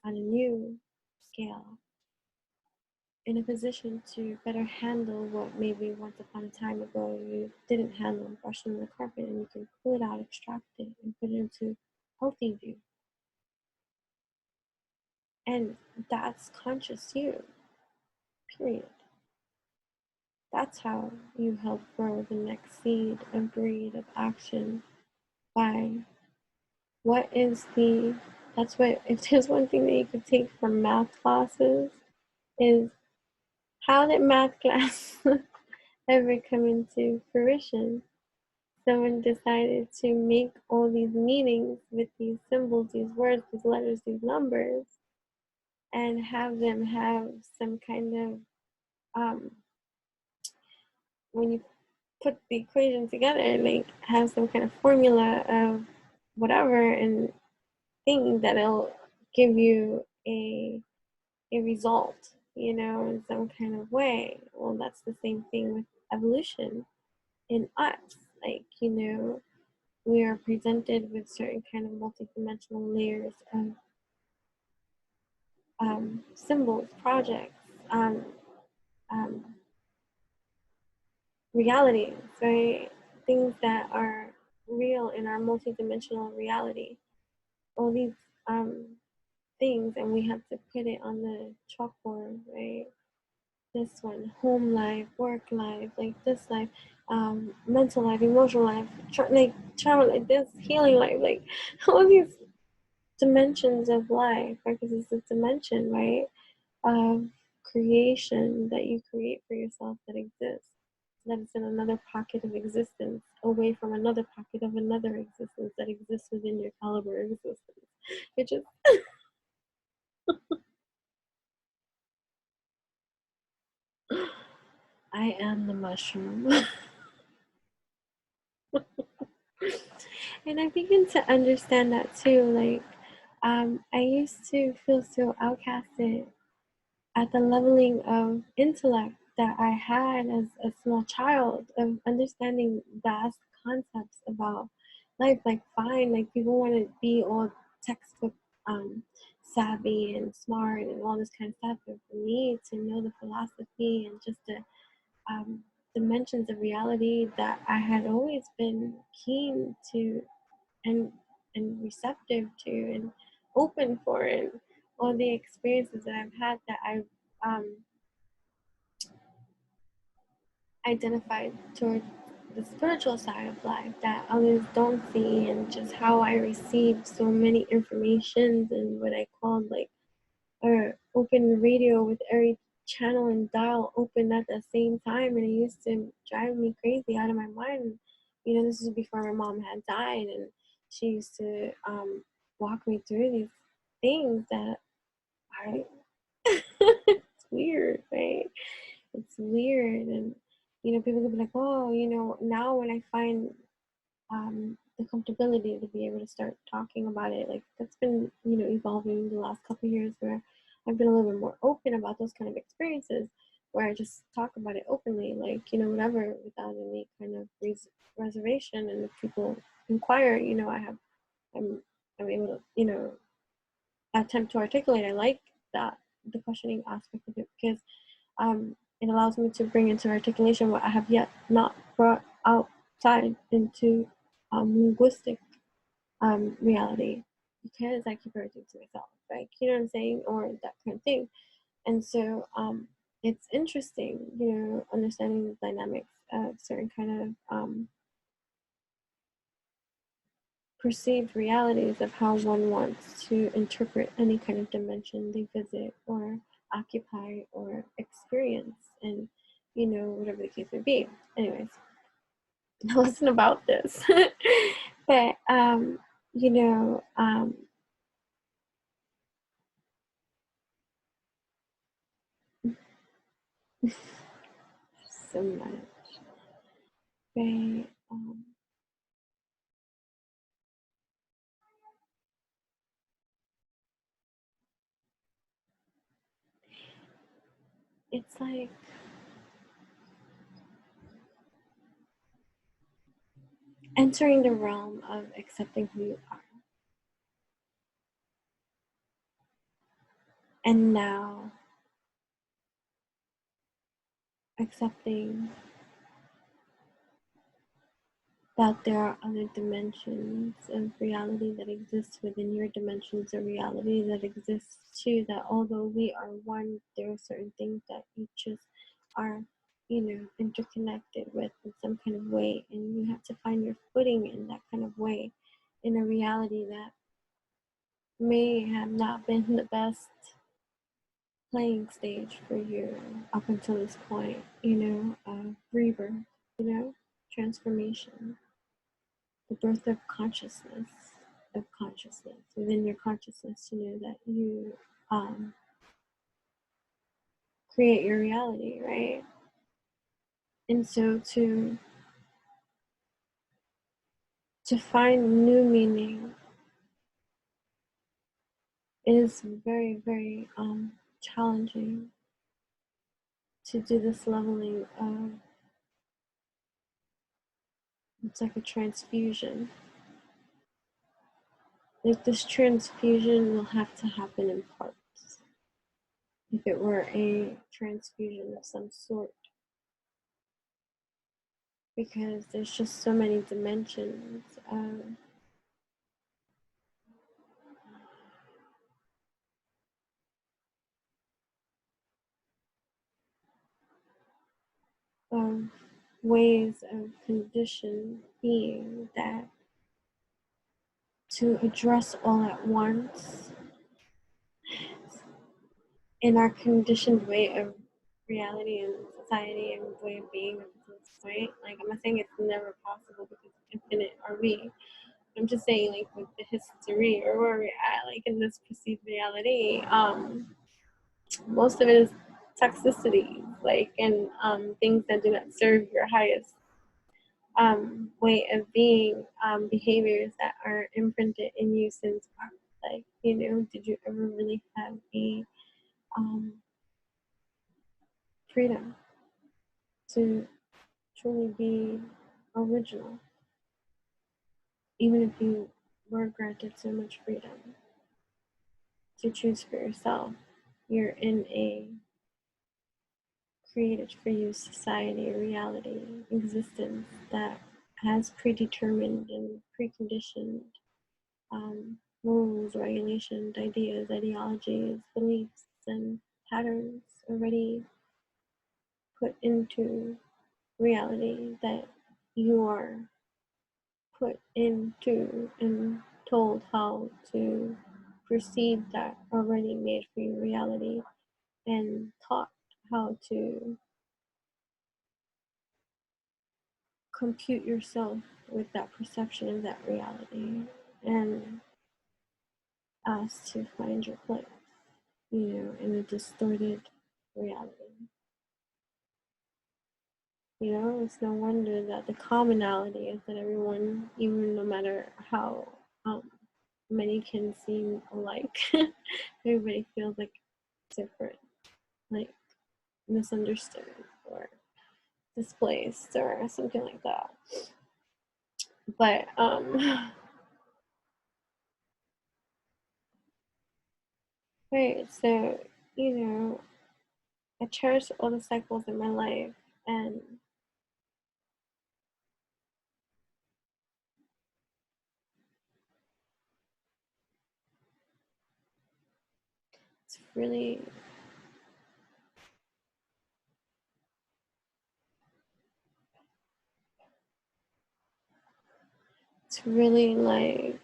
on a new scale, in a position to better handle what maybe once upon a time ago you didn't handle and brush on the carpet, and you can pull it out, extract it, and put it into healthy you. And that's conscious you, period. That's how you help grow the next seed and breed of action by that's what, if there's one thing that you could take from math classes, is how did math class ever come into fruition? Someone decided to make all these meanings with these symbols, these words, these letters, these numbers, and have them have some kind of, when you put the equation together, like have some kind of formula of whatever and thing that'll give you a result, in some kind of way. Well, that's the same thing with evolution in us. Like, we are presented with certain kind of multidimensional layers of symbols, projects, um, realities, right? Things that are real in our multidimensional reality. All these things, and we have to put it on the chalkboard, right? This one, home life, work life, like this life, mental life, emotional life, travel, like this, healing life, like all these dimensions of life, right? Because it's a dimension, right, of creation that you create for yourself that exists, that is in another pocket of existence, away from another pocket of another existence that exists within your caliber of existence. It just I am the mushroom. And I begin to understand that too. Like, I used to feel so outcasted at the leveling of intellect that I had as a small child, of understanding vast concepts about life. Like, fine, like people want to be all textbook savvy and smart and all this kind of stuff, but for me to know the philosophy and just the dimensions of reality that I had always been keen to, and receptive to, and open for, and all the experiences that I've had that I've identified toward the spiritual side of life that others don't see, and just how I received so many informations, and what I called like open radio with every channel and dial open at the same time, and it used to drive me crazy out of my mind. This is before my mom had died, and she used to walk me through these things that I it's weird, right? It's weird. And people could be like, oh, now when I find the comfortability to be able to start talking about it, like that's been evolving the last couple of years, where I've been a little bit more open about those kind of experiences, where I just talk about it openly, like whatever, without any kind of reservation. And if people inquire, I'm able to attempt to articulate. I like that, the questioning aspect of it, because it allows me to bring into articulation what I have yet not brought outside into linguistic reality, because I keep everything to myself, like, what I'm saying, or that kind of thing. And so it's interesting, understanding the dynamics of certain kind of perceived realities of how one wants to interpret any kind of dimension they visit or occupy or experience, and whatever the case may be. Anyways, it wasn't about this. But you know so much, right? It's like entering the realm of accepting who you are, And now accepting that there are other dimensions of reality that exist within your dimensions of reality that exist too, that although we are one, there are certain things that you just are, interconnected with in some kind of way, and you have to find your footing in that kind of way, in a reality that may have not been the best playing stage for you up until this point, rebirth, transformation, the birth of consciousness within your consciousness to know that you create your reality, right? And so to find new meaning is very, very challenging. To do this leveling of, it's like a transfusion. Like this transfusion will have to happen in parts. If it were a transfusion of some sort, because there's just so many dimensions of ways of conditioned being that to address all at once in our conditioned way of reality and society and way of being up to this point. Like, I'm not saying it's never possible because it's infinite are we. I'm just saying, like, with the history or where we're at, like in this perceived reality, most of it is toxicity, like, and things that do not serve your highest way of being, behaviors that are imprinted in you since birth. Like, did you ever really have the freedom to truly be original, even if you were granted so much freedom to choose for yourself? You're in a created for you society, reality, existence that has predetermined and preconditioned rules, regulations, ideas, ideologies, beliefs, and patterns already put into reality that you are put into and told how to perceive that already made for you reality, and taught how to compute yourself with that perception of that reality, and asked to find your place, in a distorted reality. It's no wonder that the commonality is that everyone, even no matter how many can seem alike, everybody feels like different, like misunderstood or displaced or something like that. But right, so I cherish all the cycles in my life, and it's really like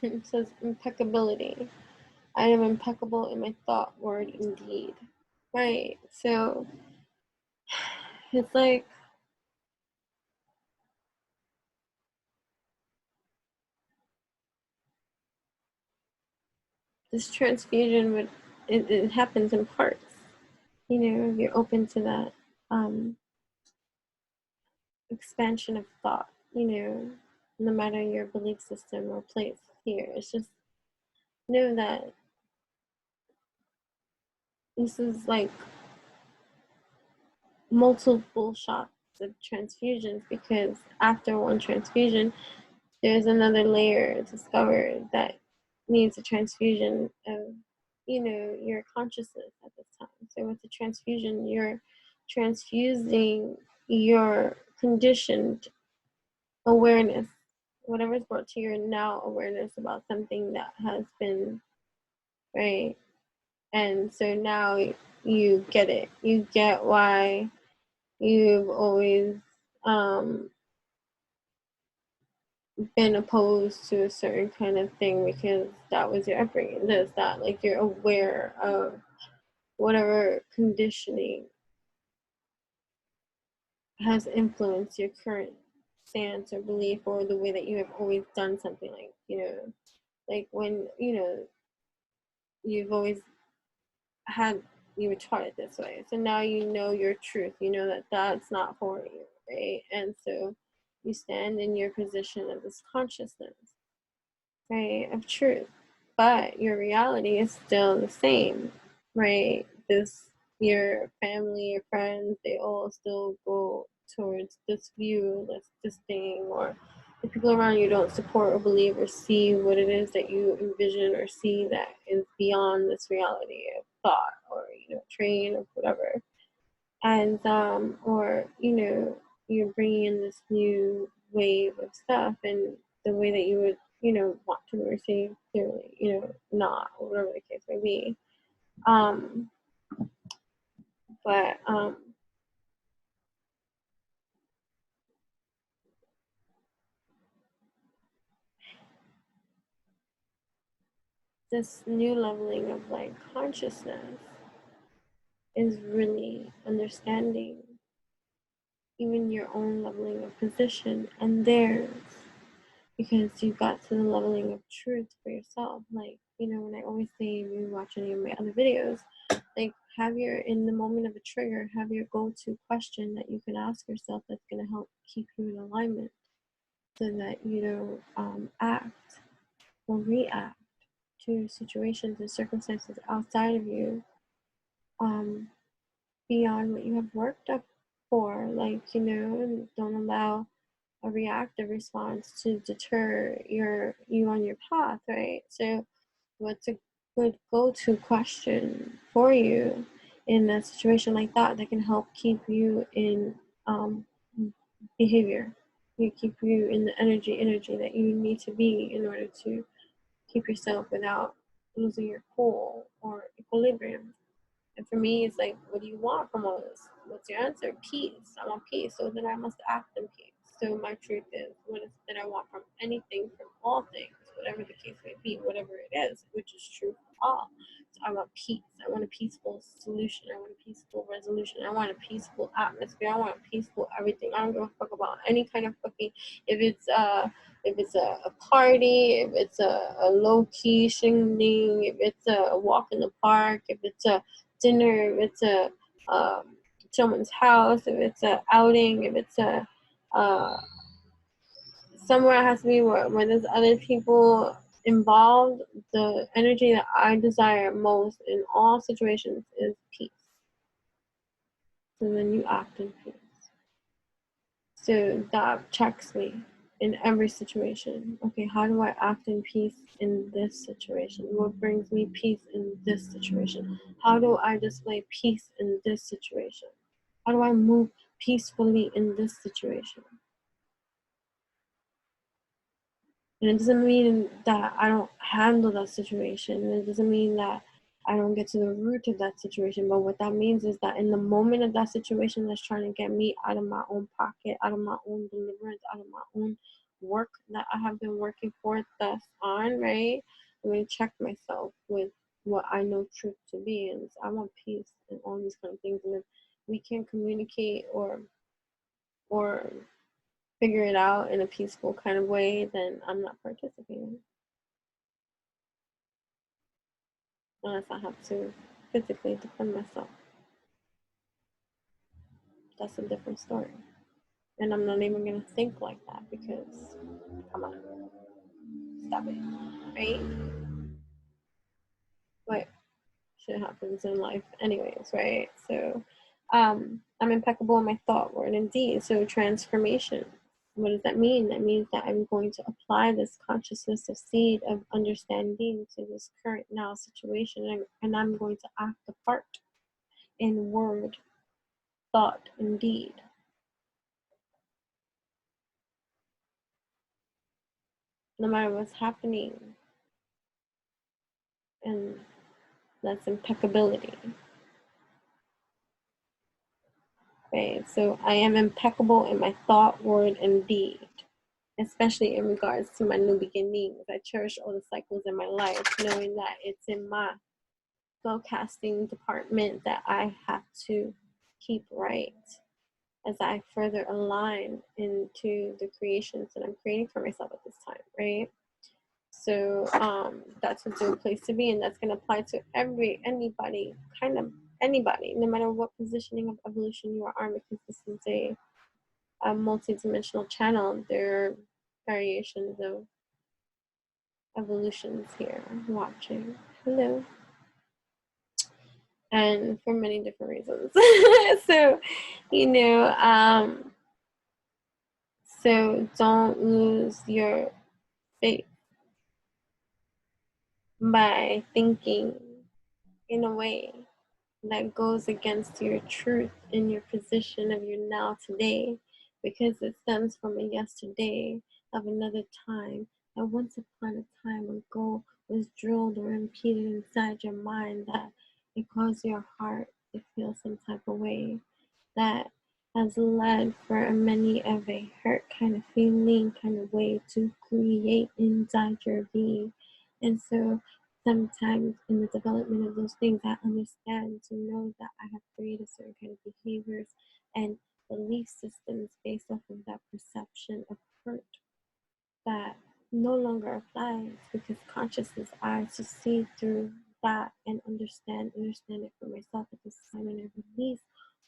it says impeccability. I am impeccable in my thought, word, and deed. Right. So it's like this transfusion would it happens in parts. If you're open to that expansion of thought, no matter your belief system or place here. It's just know that this is like multiple shots the transfusions, because after one transfusion, there's another layer discovered that needs a transfusion of, your consciousness at this time. So with the transfusion, you're transfusing your conditioned awareness, whatever's brought to your now awareness about something that has been, right? And so now you get it. You get why you've always been opposed to a certain kind of thing, because that was your upbringing. There's that, like, you're aware of whatever conditioning has influenced your current stance or belief, or the way that you have always done something, like, like when, you've always had, you were taught it this way. So now you know your truth. You know that that's not for you, right? And so you stand in your position of this consciousness, right, of truth. But your reality is still the same, right? Your family, your friends, they all still go towards this view, this thing, or the people around you don't support or believe or see what it is that you envision or see that is beyond this reality of thought, or train, or whatever. And or you're bringing in this new wave of stuff, and the way that you would want to receive, clearly not, or whatever the case may be. But this new leveling of like consciousness is really understanding even your own leveling of position and theirs, because you got to the leveling of truth for yourself. Like, when I always say, if you watch any of my other videos, like, in the moment of a trigger, have your go-to question that you can ask yourself that's going to help keep you in alignment, so that you don't act or react to situations and circumstances outside of you, beyond what you have worked up for. Like, and don't allow a reactive response to deter you on your path, right? So what's a good go-to question for you in a situation like that can help keep you in behavior, you keep you in the energy that you need to be in order to keep yourself without losing your cool or equilibrium. And for me, it's like, what do you want from all this? What's your answer? Peace. I want peace. So then I must act in peace. So my truth is, what is it that I want from anything, from all things, whatever the case may be, whatever it is, which is true for all. So I want peace. I want a peaceful solution. I want a peaceful resolution. I want a peaceful atmosphere. I want a peaceful everything. I don't give a fuck about any kind of fucking, if it's a party, if it's a low key shindig, if it's a walk in the park, if it's a dinner, if it's a someone's house, if it's a outing, if it's a somewhere, it has to be where there's other people involved. The energy that I desire most in all situations is peace. So then you act in peace. So that checks me in every situation. Okay, how do I act in peace in this situation? What brings me peace in this situation? How do I display peace in this situation? How do I move peacefully in this situation? And it doesn't mean that I don't handle that situation. And it doesn't mean that I don't get to the root of that situation. But what that means is that in the moment of that situation that's trying to get me out of my own pocket, out of my own deliverance, out of my own work that I have been working for thus on, right? I'm going to check myself with what I know truth to be. And I want peace and all these kind of things. And if we can't communicate or figure it out in a peaceful kind of way, then I'm not participating. Unless I have to physically defend myself. That's a different story. And I'm not even going to think like that, because, come on, stop it, right? But shit happens in life anyways, right? So I'm impeccable in my thought, word, and deed. So transformation. What does that mean? That means that I'm going to apply this consciousness of seed of understanding to this current now situation, and I'm going to act a part in word, thought, and deed. No matter what's happening. And that's impeccability. Okay, so I am impeccable in my thought, word, and deed, especially in regards to my new beginnings. I cherish all the cycles in my life, knowing that it's in my spellcasting department that I have to keep right as I further align into the creations that I'm creating for myself at this time, right? So that's a good place to be, and that's going to apply to anybody, no matter what positioning of evolution you are on, because this is a multidimensional channel. There are variations of evolutions here watching. Hello. And for many different reasons. So, so don't lose your faith by thinking in a way that goes against your truth in your position of your now today, because it stems from a yesterday of another time that once upon a time ago was drilled or impeded inside your mind, that it caused your heart to feel some type of way, that has led for many of a hurt kind of feeling, kind of way to create inside your being. And so sometimes in the development of those things, I understand to know that I have created certain kind of behaviors and belief systems based off of that perception of hurt that no longer applies, because consciousness eyes to see through that and understand it for myself at this time, and I release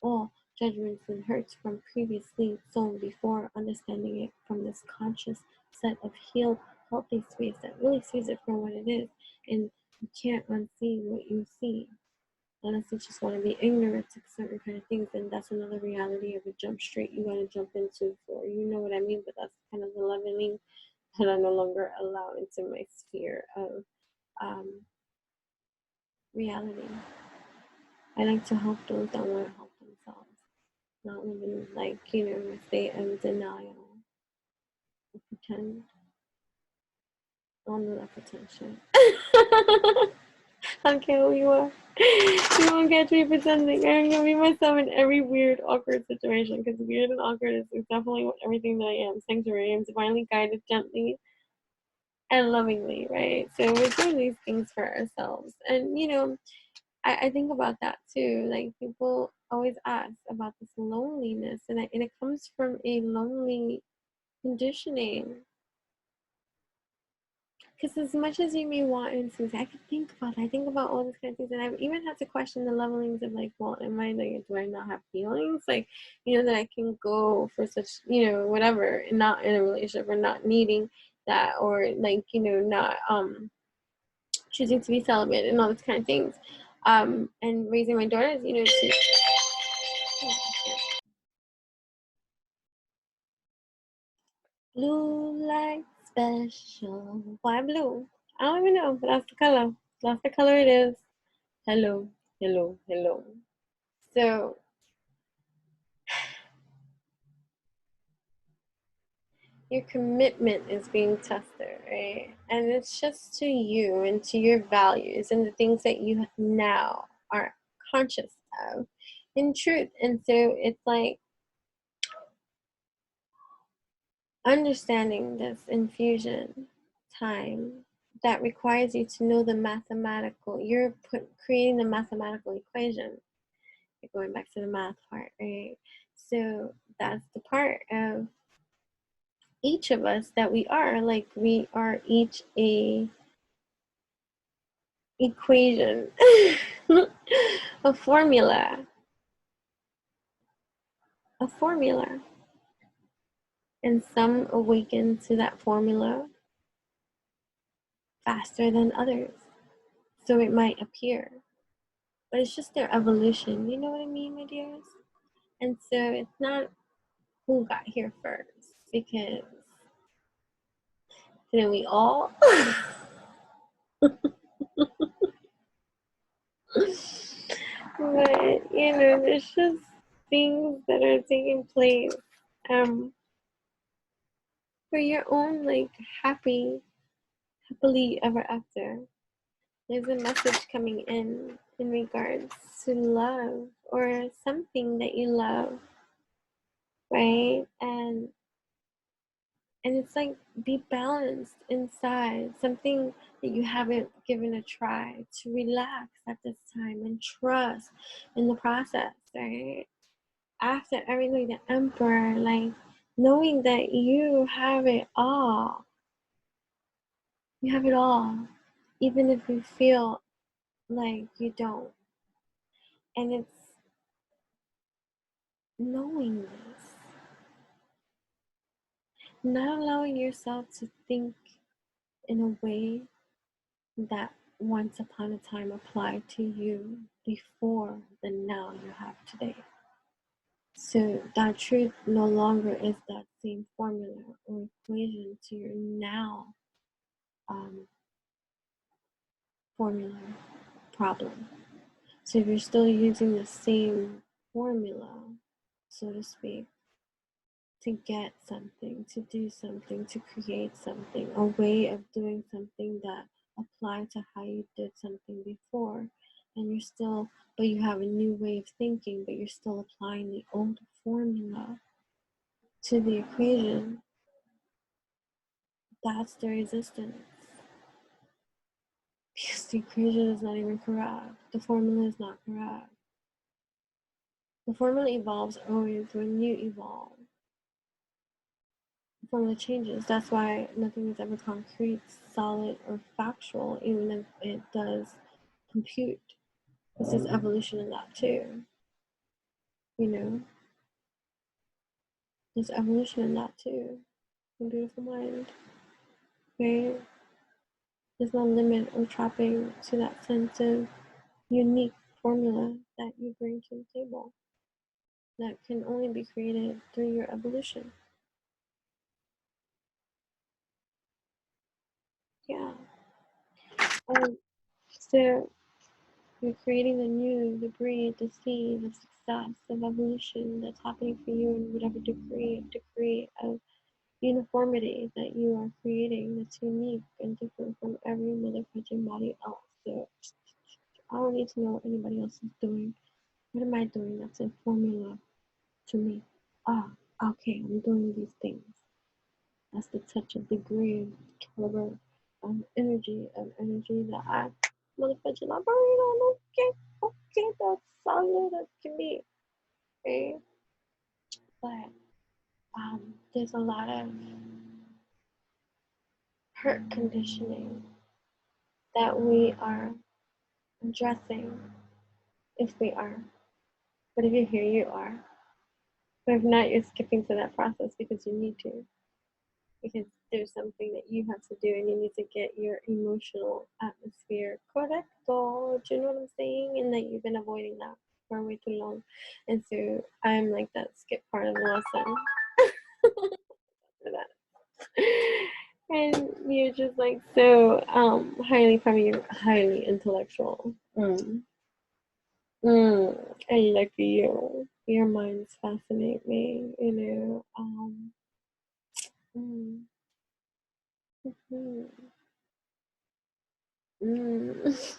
all judgments and hurts from previously sown before, understanding it from this conscious set of healed, healthy space that really sees it for what it is. And you can't unsee what you see unless you just want to be ignorant to certain kind of things. And that's another reality of a jump straight you got to jump into, for you know what I mean. But that's kind of the leveling that I no longer allow into my sphere of reality. I like to help those that want to help themselves, not live in, like, a state of denial or pretend. I don't do that pretend shit. I don't care who you are. You won't catch me pretending. I'm gonna be myself in every weird, awkward situation, because weird and awkward is definitely everything that I am. Sanctuary. I'm divinely guided gently and lovingly, right? So we're doing these things for ourselves. And I think about that too. Like, people always ask about this loneliness, and it comes from a lonely conditioning. Because as much as you may want to, I could think about it. I think about all these kind of things, and I've even had to question the levelings of, like, well, am I, like, do I not have feelings? Like, that I can go for such, whatever, not in a relationship, or not needing that, or, like, not choosing to be celibate and all these kind of things. And raising my daughters, to blue light special. Why blue? I don't even know, but that's the color. That's the color it is. Hello, hello, hello. So your commitment is being tested, right? And it's just to you and to your values and the things that you now are conscious of in truth. And so it's like understanding this infusion time that requires you to know the mathematical, creating the mathematical equation. You're going back to the math part, right? So that's the part of each of us that we are, like, we are each a equation, a formula, and some awaken to that formula faster than others. So it might appear but it's just their evolution. You know what I mean, my dears? And so it's not who got here first, because didn't we all? But you know, there's just things that are taking place for your own like happily ever after. There's a message coming in regards to love or something that you love, right? And it's like, be balanced inside, something that you haven't given a try, to relax at this time and trust in the process, right? After everything, the emperor, like knowing that you have it all. You have it all, even if you feel like you don't. And it's knowing this, not allowing yourself to think in a way that once upon a time applied to you before the now you have today. So that truth no longer is that same formula or equation to your now formula problem. So if you're still using the same formula, so to speak, to get something, to do something, to create something, a way of doing something that applied to how you did something before, and you're still, but you have a new way of thinking, but you're still applying the old formula to the equation, that's the resistance. Because the equation is not even correct. The formula is not correct. The formula evolves always when you evolve. The formula changes. That's why nothing is ever concrete, solid, or factual, even if it does compute. This is evolution in that too. You know? There's evolution in that too. A beautiful mind. Right? There's no limit or trapping to that sense of unique formula that you bring to the table that can only be created through your evolution. Yeah. So you're creating the new, the breed, the seed of success, of evolution that's happening for you in whatever degree of uniformity that you are creating that's unique and different from every motherfucking body else. So I don't need to know what anybody else is doing. What am I doing that's in formula to me? Ah, okay, I'm doing these things. That's the touch of degree, caliber, energy that I motherfucking operate on. Okay, that's solid as can be. Okay, but there's a lot of hurt conditioning that we are addressing, if we are. But if you're here, you are. But if not, you're skipping to that process because you need to. Because there's something that you have to do and you need to get your emotional atmosphere correcto. Do you know what I'm saying? And that you've been avoiding that for way too long. And so I'm like that skip part of the lesson. For that. And you're just like so highly intellectual. I like you. Your minds fascinate me, you know. Mm, mhm, mm.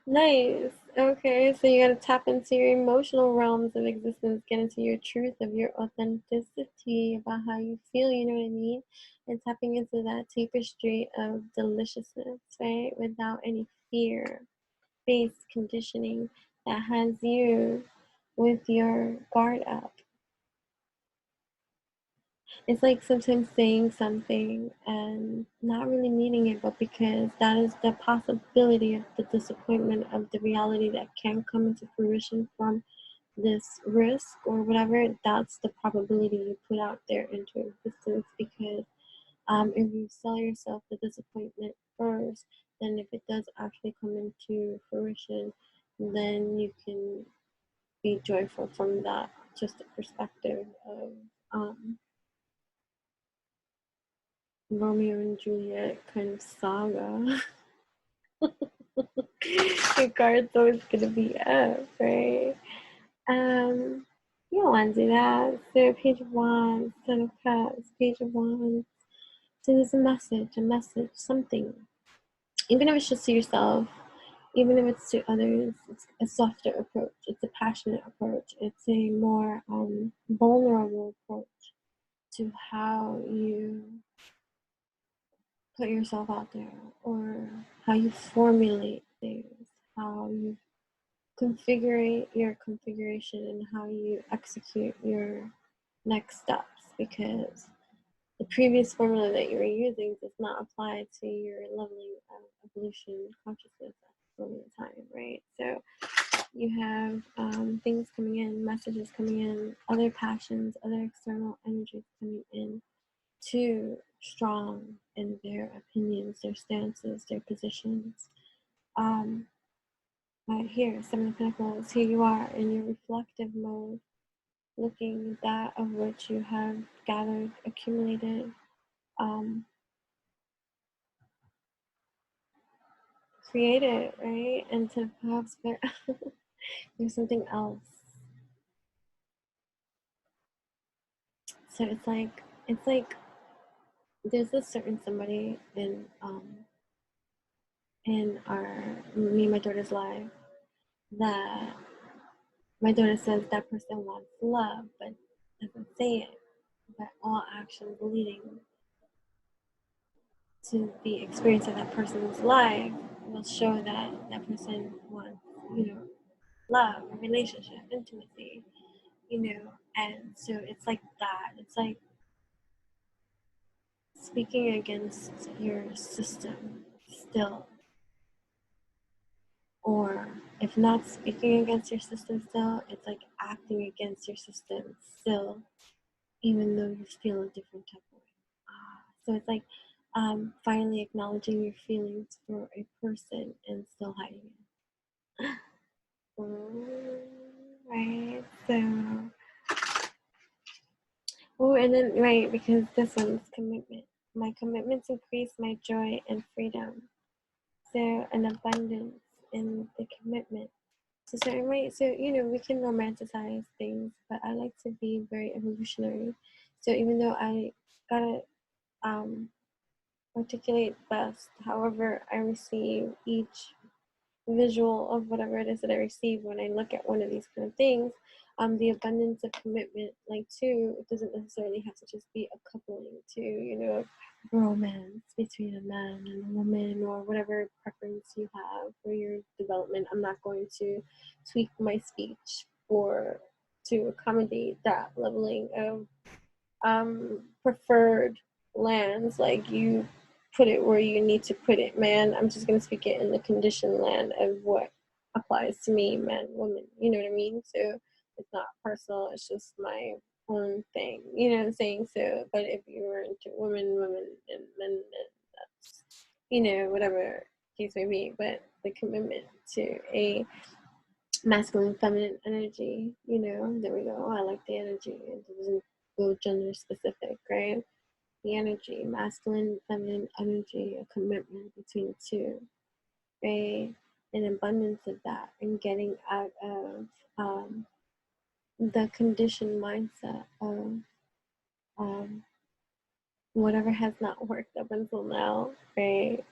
Nice. Okay, so you gotta tap into your emotional realms of existence, get into your truth of your authenticity about how you feel, you know what I mean? And tapping into that tapestry of deliciousness, right? Without any fear based conditioning that has you with your guard up. It's like sometimes saying something and not really meaning it, but because that is the possibility of the disappointment of the reality that can come into fruition from this risk or whatever, that's the probability you put out there into existence. Because if you sell yourself the disappointment first, then if it does actually come into fruition, then you can be joyful from that, just a perspective of Romeo and Juliet kind of saga. Your card's always gonna be up, right? You don't want to do that. So Page of Wands, Ten of Cups, Page of Wands. So there's a message, something. Even if it's just to yourself, even if it's to others, it's a softer approach. It's a passionate approach. It's a more vulnerable approach to how you put yourself out there, or how you formulate things, how you configure your configuration, and how you execute your next steps, because the previous formula that you were using does not apply to your leveling of evolution consciousness at this moment in time, right? So you have things coming in, messages coming in, other passions, other external energies coming in, too strong in their opinions, their stances, their positions. Right here, Seven of Pentacles, here you are in your reflective mode, looking at that of which you have gathered, accumulated, created, right? And to perhaps there's something else. So it's like there's a certain somebody in me and my daughter's life that my daughter says that person wants love but doesn't say it, but all actions leading to the experience of that person's life will show that that person wants, love, a relationship, intimacy, and so it's like that. It's like speaking against your system still, or if not speaking against your system still, it's like acting against your system still, even though you feel a different type of way. So it's like finally acknowledging your feelings for a person and still hiding it. Right, so and then right, because this one's commitment. My commitments increase my joy and freedom. So an abundance in the commitment. So certain way, so we can romanticize things, but I like to be very evolutionary. So even though I gotta articulate best, however I receive each visual of whatever it is that I receive when I look at one of these kind of things, the abundance of commitment, like too, it doesn't necessarily have to just be a coupling to, romance between a man and a woman, or whatever preference you have for your development. I'm not going to tweak my speech or to accommodate that leveling of preferred lands, like you put it where you need to put it, man. I'm just gonna speak it in the conditioned land of what applies to me, man, woman, you know what I mean? So it's not personal, it's just my own thing, you know what I'm saying? So but if you were into women and men, that's whatever case may be, but the commitment to a masculine feminine energy, there we go. I like the energy. It doesn't go gender specific, right? The energy, masculine feminine energy, a commitment between the two, right? An abundance of that, and getting out of the conditioned mindset of whatever has not worked up until now, right?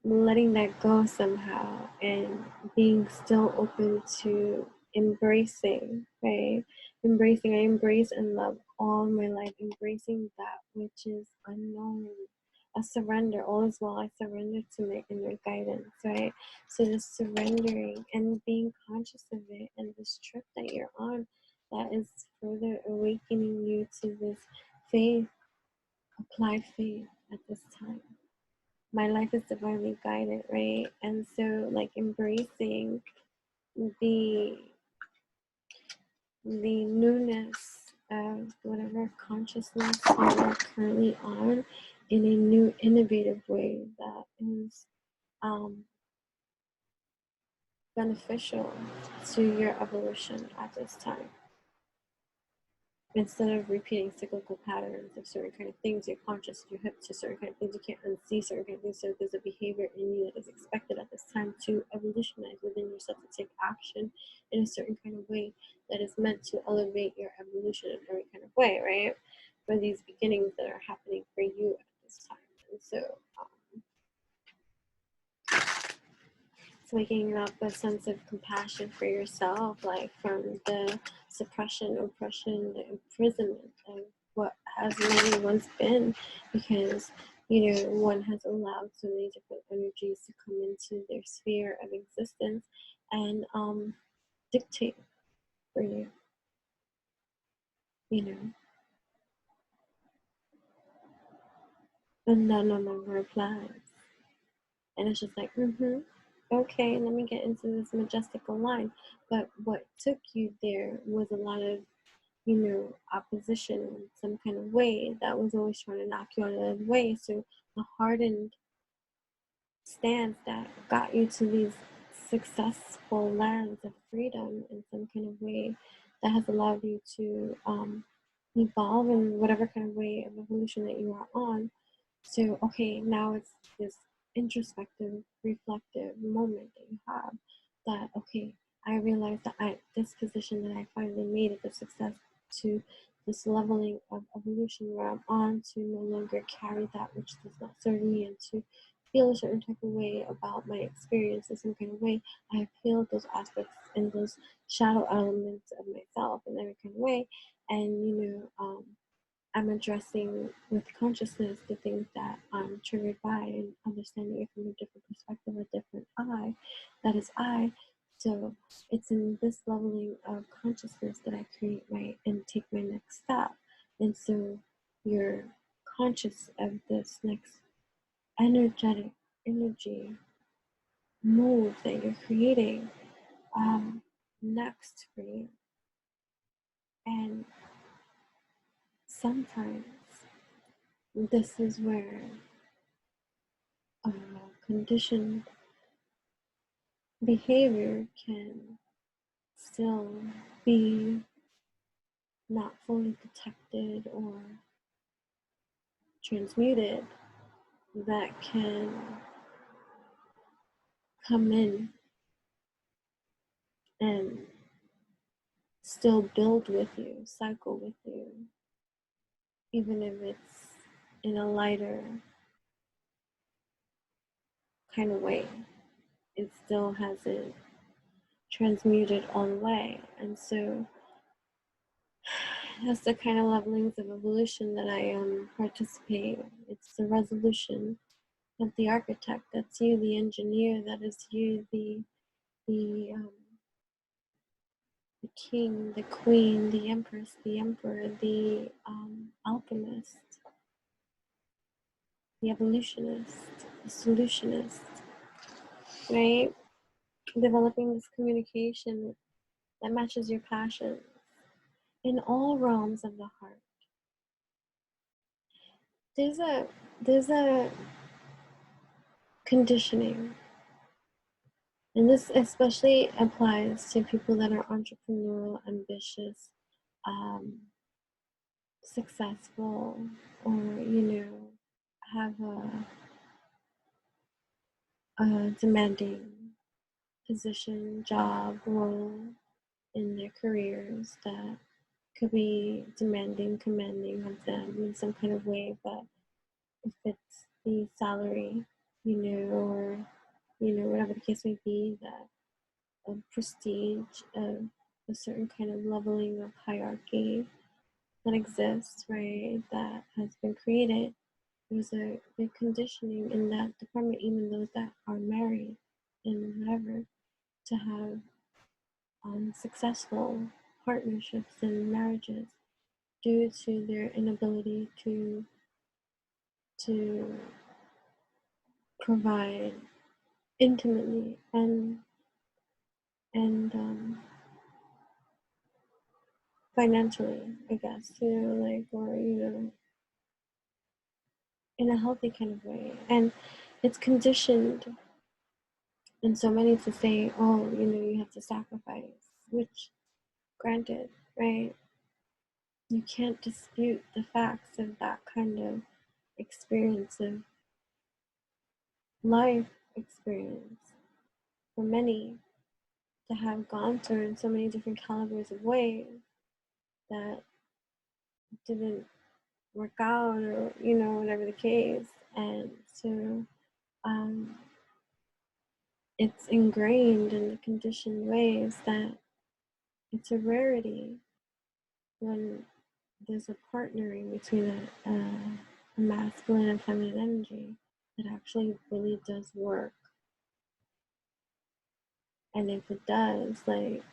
Letting that go somehow, and being still open to embracing, right? I embrace and love all my life, embracing that which is unknown. A surrender, all is well. I surrender to my inner guidance, right? So just surrendering and being conscious of it, and this trip that you're on, that is further awakening you to this faith, applied faith at this time. My life is divinely guided, right? And so like embracing the newness of whatever consciousness you are currently on in a new innovative way that is beneficial to your evolution at this time. Instead of repeating cyclical patterns of certain kind of things, you're conscious, you're hip to certain kind of things, you can't unsee certain kind of things. So there's a behavior in you that is expected at this time to evolutionize within yourself, to take action in a certain kind of way that is meant to elevate your evolution in every kind of way, right? For these beginnings that are happening for you at this time. And so it's waking up a sense of compassion for yourself, like from the suppression, oppression, the imprisonment of what has maybe once been, because one has allowed so many different energies to come into their sphere of existence and dictate for you, and that no longer applies. And it's just like, okay, let me get into this majestical line. But what took you there was a lot of, opposition in some kind of way that was always trying to knock you out of the way. So the hardened stance that got you to these successful lands of freedom in some kind of way that has allowed you to evolve in whatever kind of way of evolution that you are on. So, okay, now it's this introspective, reflective moment that you have that, okay, I realize that this position that I finally made it, the success to this leveling of evolution where I'm on to no longer carry that which does not serve me and to feel a certain type of way about my experience in some kind of way. I have healed those aspects and those shadow elements of myself in every kind of way. And, I'm addressing with consciousness the things that I'm triggered by and understanding it from a different perspective, a different I, that is I. So it's in this leveling of consciousness that I create and take my next step. And so you're conscious of this next energy move that you're creating next for you. And sometimes this is where conditioned behavior can still be not fully detected or transmuted, that can come in and still build with you, cycle with you, even if it's in a lighter kind of way. It still hasn't transmuted all the way. And so that's the kind of levelings of evolution that I participate in. It's the resolution of the architect. That's you, the engineer. That is you, the king, the queen, the empress, the emperor, the alchemist, the evolutionist, the solutionist, right? Developing this communication that matches your passion in all realms of the heart. There's a conditioning, and this especially applies to people that are entrepreneurial, ambitious, successful, or have a demanding position, job, role in their careers that could be demanding, commanding of them in some kind of way. But if it's the salary, or whatever the case may be, that of prestige, of a certain kind of leveling of hierarchy that exists, right, that has been created. There's a big conditioning in that department, even those that are married and whatever, to have successful partnerships and marriages due to their inability to provide intimately and financially, I guess, or in a healthy kind of way. And it's conditioned And so many to say, oh, you know, you have to sacrifice, which granted, right? You can't dispute the facts of that kind of experience of life experience for many to have gone through in so many different calibers of ways that didn't work out, or you know, whatever the case. And so it's ingrained in the conditioned ways that it's a rarity when there's a partnering between a masculine and feminine energy that actually really does work. And if it does, like,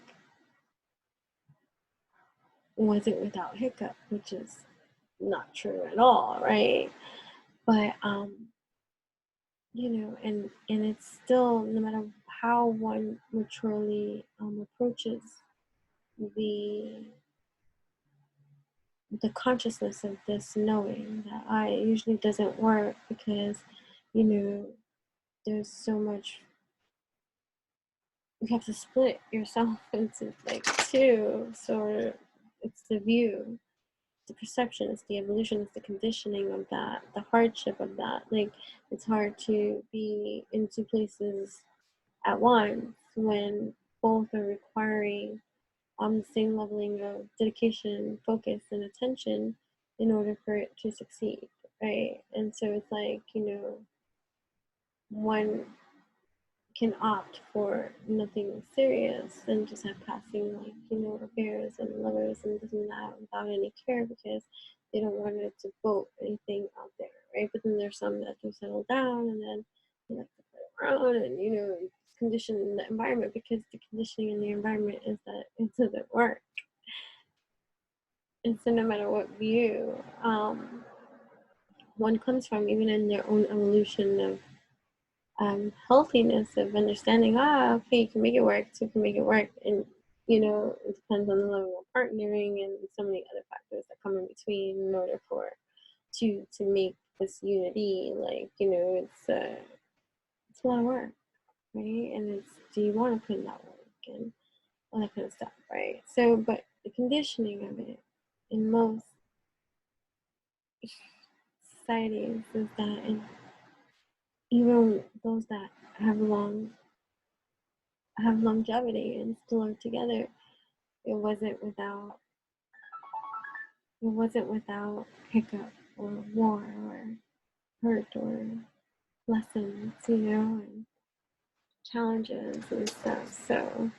was it without hiccup, which is not true at all, right? But you know, and it's still, no matter how one maturely approaches the consciousness of this knowing that I usually doesn't work, because you know there's so much, you have to split yourself into like two, so it's the view, the perception, it's the evolution, it's the conditioning of that, the hardship of that. Like, it's hard to be in two places at once when both are requiring on the same leveling of dedication, focus, and attention in order for it to succeed, right? And so it's like, you know, one can opt for nothing serious and just have passing, like, you know, affairs and lovers and this and that without any care, because they don't want it to vote anything out there, right? But then there's some that do settle down, and then they like to play around, and you know, condition the environment, because the conditioning in the environment is that it doesn't work. And so no matter what view one comes from, even in their own evolution of healthiness, of understanding, okay, you can make it work, so you can make it work. And, you know, it depends on the level of partnering and so many other factors that come in between in order for to make this unity. Like, you know, it's a lot of work, right? And it's, do you want to put in that work and all that kind of stuff, right? So, but the conditioning of it in most societies is that, and even those that have longevity and still are together, it wasn't without hiccup or war or hurt or lessons, you know, and challenges and stuff. So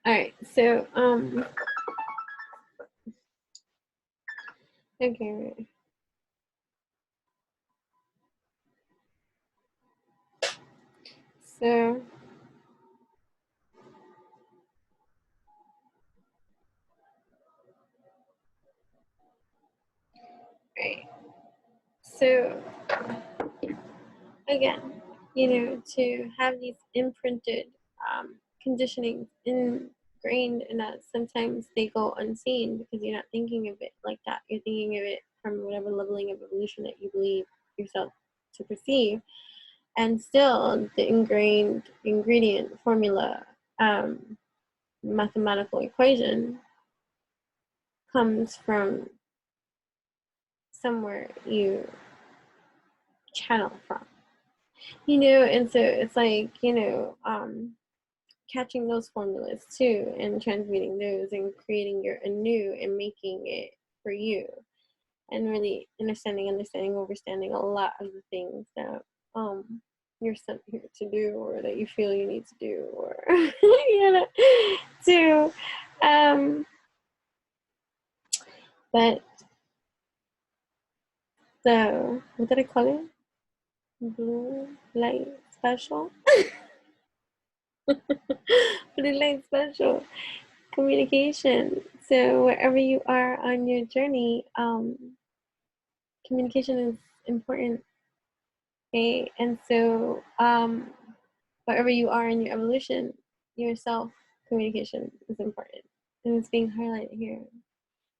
all right, so okay, so right, so again, you know, to have these imprinted conditionings ingrained in us, sometimes they go unseen because you're not thinking of it like that. You're thinking of it from whatever leveling of evolution that you believe yourself to perceive. And still, the ingrained ingredient formula, mathematical equation, comes from somewhere you channel from. You know, and so it's like, you know, catching those formulas too and transmuting those and creating your anew and making it for you, and really understanding, overstanding a lot of the things that you're sent here to do, or that you feel you need to do, or you know, to but the, what did I call it, blue light special blue light special communication. So wherever you are on your journey, communication is important. Okay, and so wherever you are in your evolution, your self communication is important, and it's being highlighted here.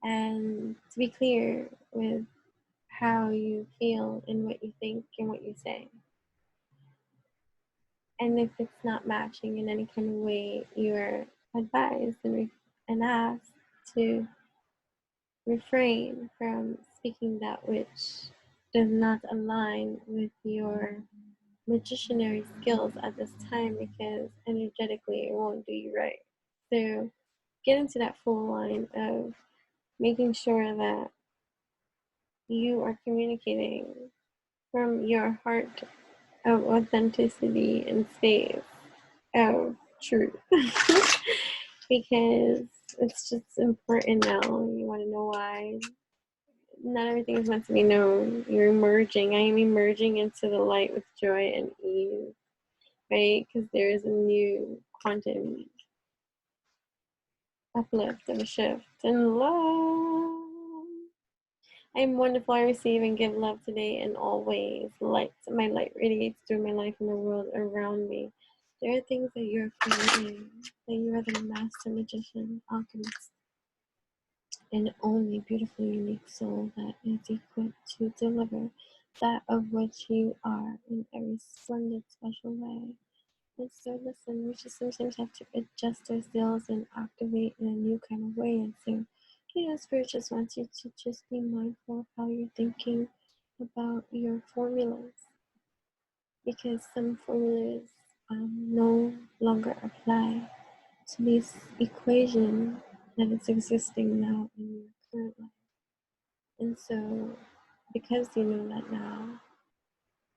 And to be clear with how you feel and what you think and what you say. And if it's not matching in any kind of way, you're advised and asked to refrain from speaking that which does not align with your magicianary skills at this time, because energetically it won't do you right. So get into that full line of making sure that you are communicating from your heart of authenticity and space of truth. Because it's just important now. You want to know why? Not everything is meant to be known. You're emerging. I am emerging into the light with joy and ease, right? Because there is a new quantum uplift of a shift in love. I am wonderful. I receive and give love today in all ways. Light, my light radiates through my life and the world around me. There are things that you're creating, that you are the master magician, alchemist, and only beautiful, unique soul that is equipped to deliver that of which you are in every splendid, special way. And so, listen, we just sometimes have to adjust our skills and activate in a new kind of way. And so, Spirit just wants you to just be mindful of how you're thinking about your formulas, because some formulas no longer apply to this equation that is existing now in your current life. And so, because you know that now,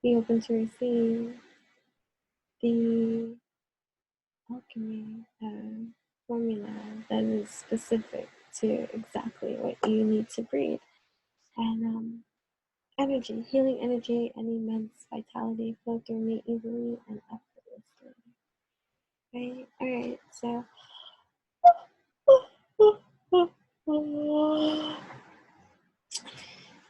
be open to receive the alchemy formula that is specific to exactly what you need to breed. And energy, healing energy, and immense vitality flow through me easily and effortlessly. Right? Alright, so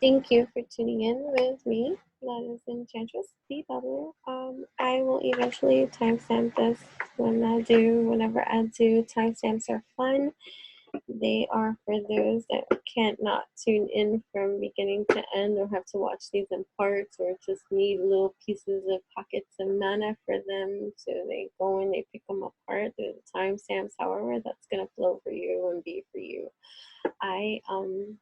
thank you for tuning in with me. That is Enchantress BW. I will eventually timestamp this whenever I do. Timestamps are fun. They are for those that can't not tune in from beginning to end, or have to watch these in parts, or just need little pieces of pockets of mana for them. So they go and they pick them apart. There's timestamps, however that's gonna flow for you and be for you. I am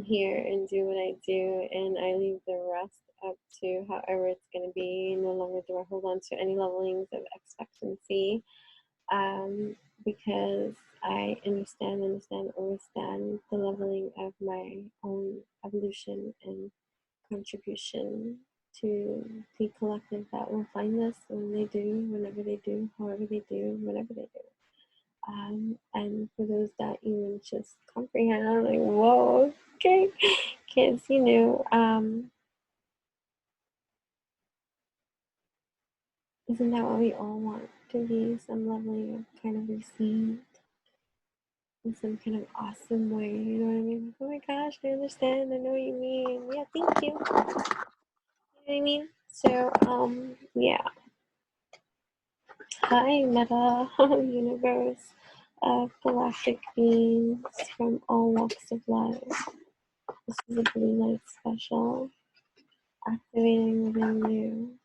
here and do what I do, and I leave the rest up to however it's gonna be. No longer do I hold on to any levelings of expectancy. Because I understand the leveling of my own evolution and contribution to the collective that will find this when they do, whenever they do, however they do, whatever they do. And for those that even just comprehend, I'm like, whoa, okay, kids, isn't that what we all want to be? Some leveling of kind of received in some kind of awesome way, you know what I mean? Oh my gosh, I understand, I know what you mean. Yeah, thank you. You know what I mean? So, yeah. Hi, Meta Universe of galactic beings from all walks of life. This is a blue light special, activating within you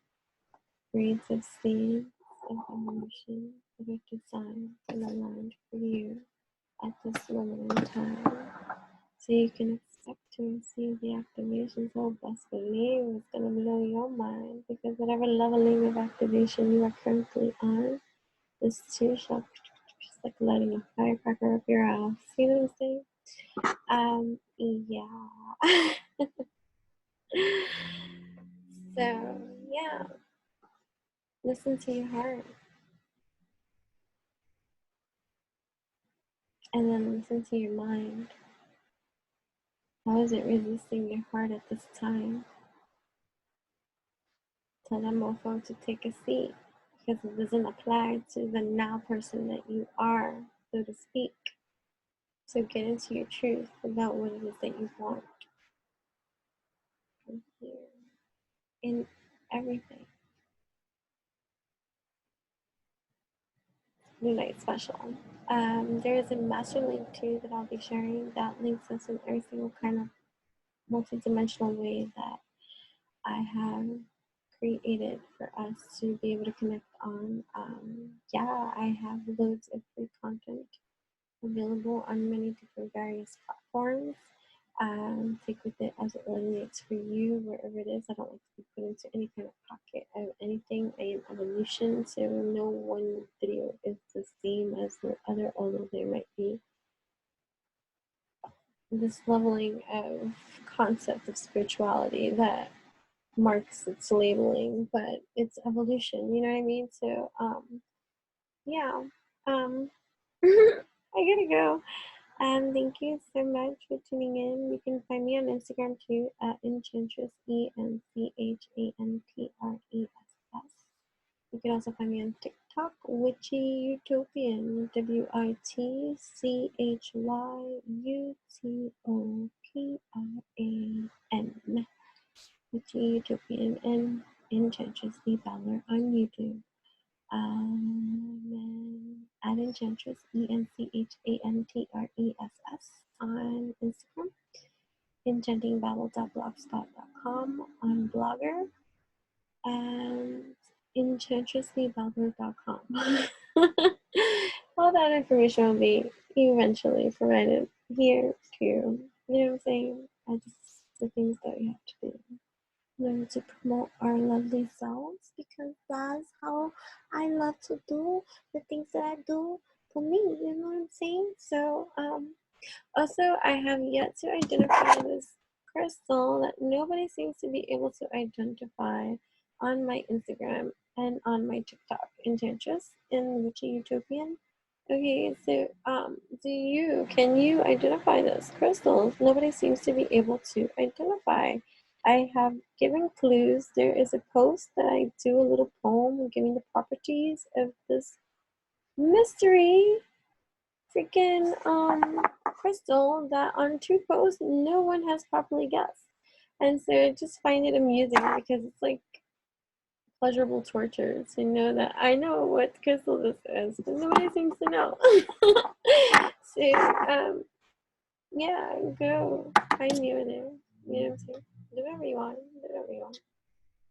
breeds of seeds of emotion that are designed and aligned for you at this moment in time. So you can expect to receive the activation. So best believe it's gonna blow your mind, because whatever leveling of activation you are currently on, this too shall just like lighting a firecracker up your ass. You know what I'm saying? Yeah. So yeah, listen to your heart, and then listen to your mind. How is it resisting your heart at this time? Tell that mofo to take a seat, because it doesn't apply to the now person that you are, so to speak. So get into your truth about what it is that you want from here. And everything. Night special. There is a master link too that I'll be sharing that links us in every single kind of multi-dimensional way that I have created for us to be able to connect on. Yeah, I have loads of free content available on many different various platforms. Take with it as it resonates for you, wherever it is. I don't like to be put into any kind of pocket of anything. I am evolution, so no one video is the same as the other, although there might be this leveling of concept of spirituality that marks its labeling, but it's evolution, you know what I mean? So, yeah, I gotta go. Thank you so much for tuning in. You can find me on Instagram too at Enchantress, ENCHANTRESS. You can also find me on TikTok, Witchy Utopian, WITCHYUTOPIAN, Witchy Utopian, and Enchantress the Baller on YouTube. At Enchantress, ENCHANTRESS on Instagram, enchantingbabble.blogspot.com on Blogger, and enchantressthebabble.com. All that information will be eventually provided here too. You know what I'm saying? The things that we have to do. Learn to promote our lovely selves, because that's how I love to do the things that I do for me, you know what I'm saying? So also I have yet to identify this crystal that nobody seems to be able to identify on my Instagram and on my TikTok, Enchantress in Witchy Utopian. Okay, so can you identify this crystal? Nobody seems to be able to identify. I have given clues. There is a post that I do a little poem giving the properties of this mystery freaking crystal that on 2 posts no one has properly guessed. And so I just find it amusing because it's like pleasurable torture to know that I know what crystal this is, but nobody seems to know. So yeah, go find me over there. You know what I'm saying? Do whatever you want. Do whatever you want.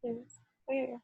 Yes. Okay.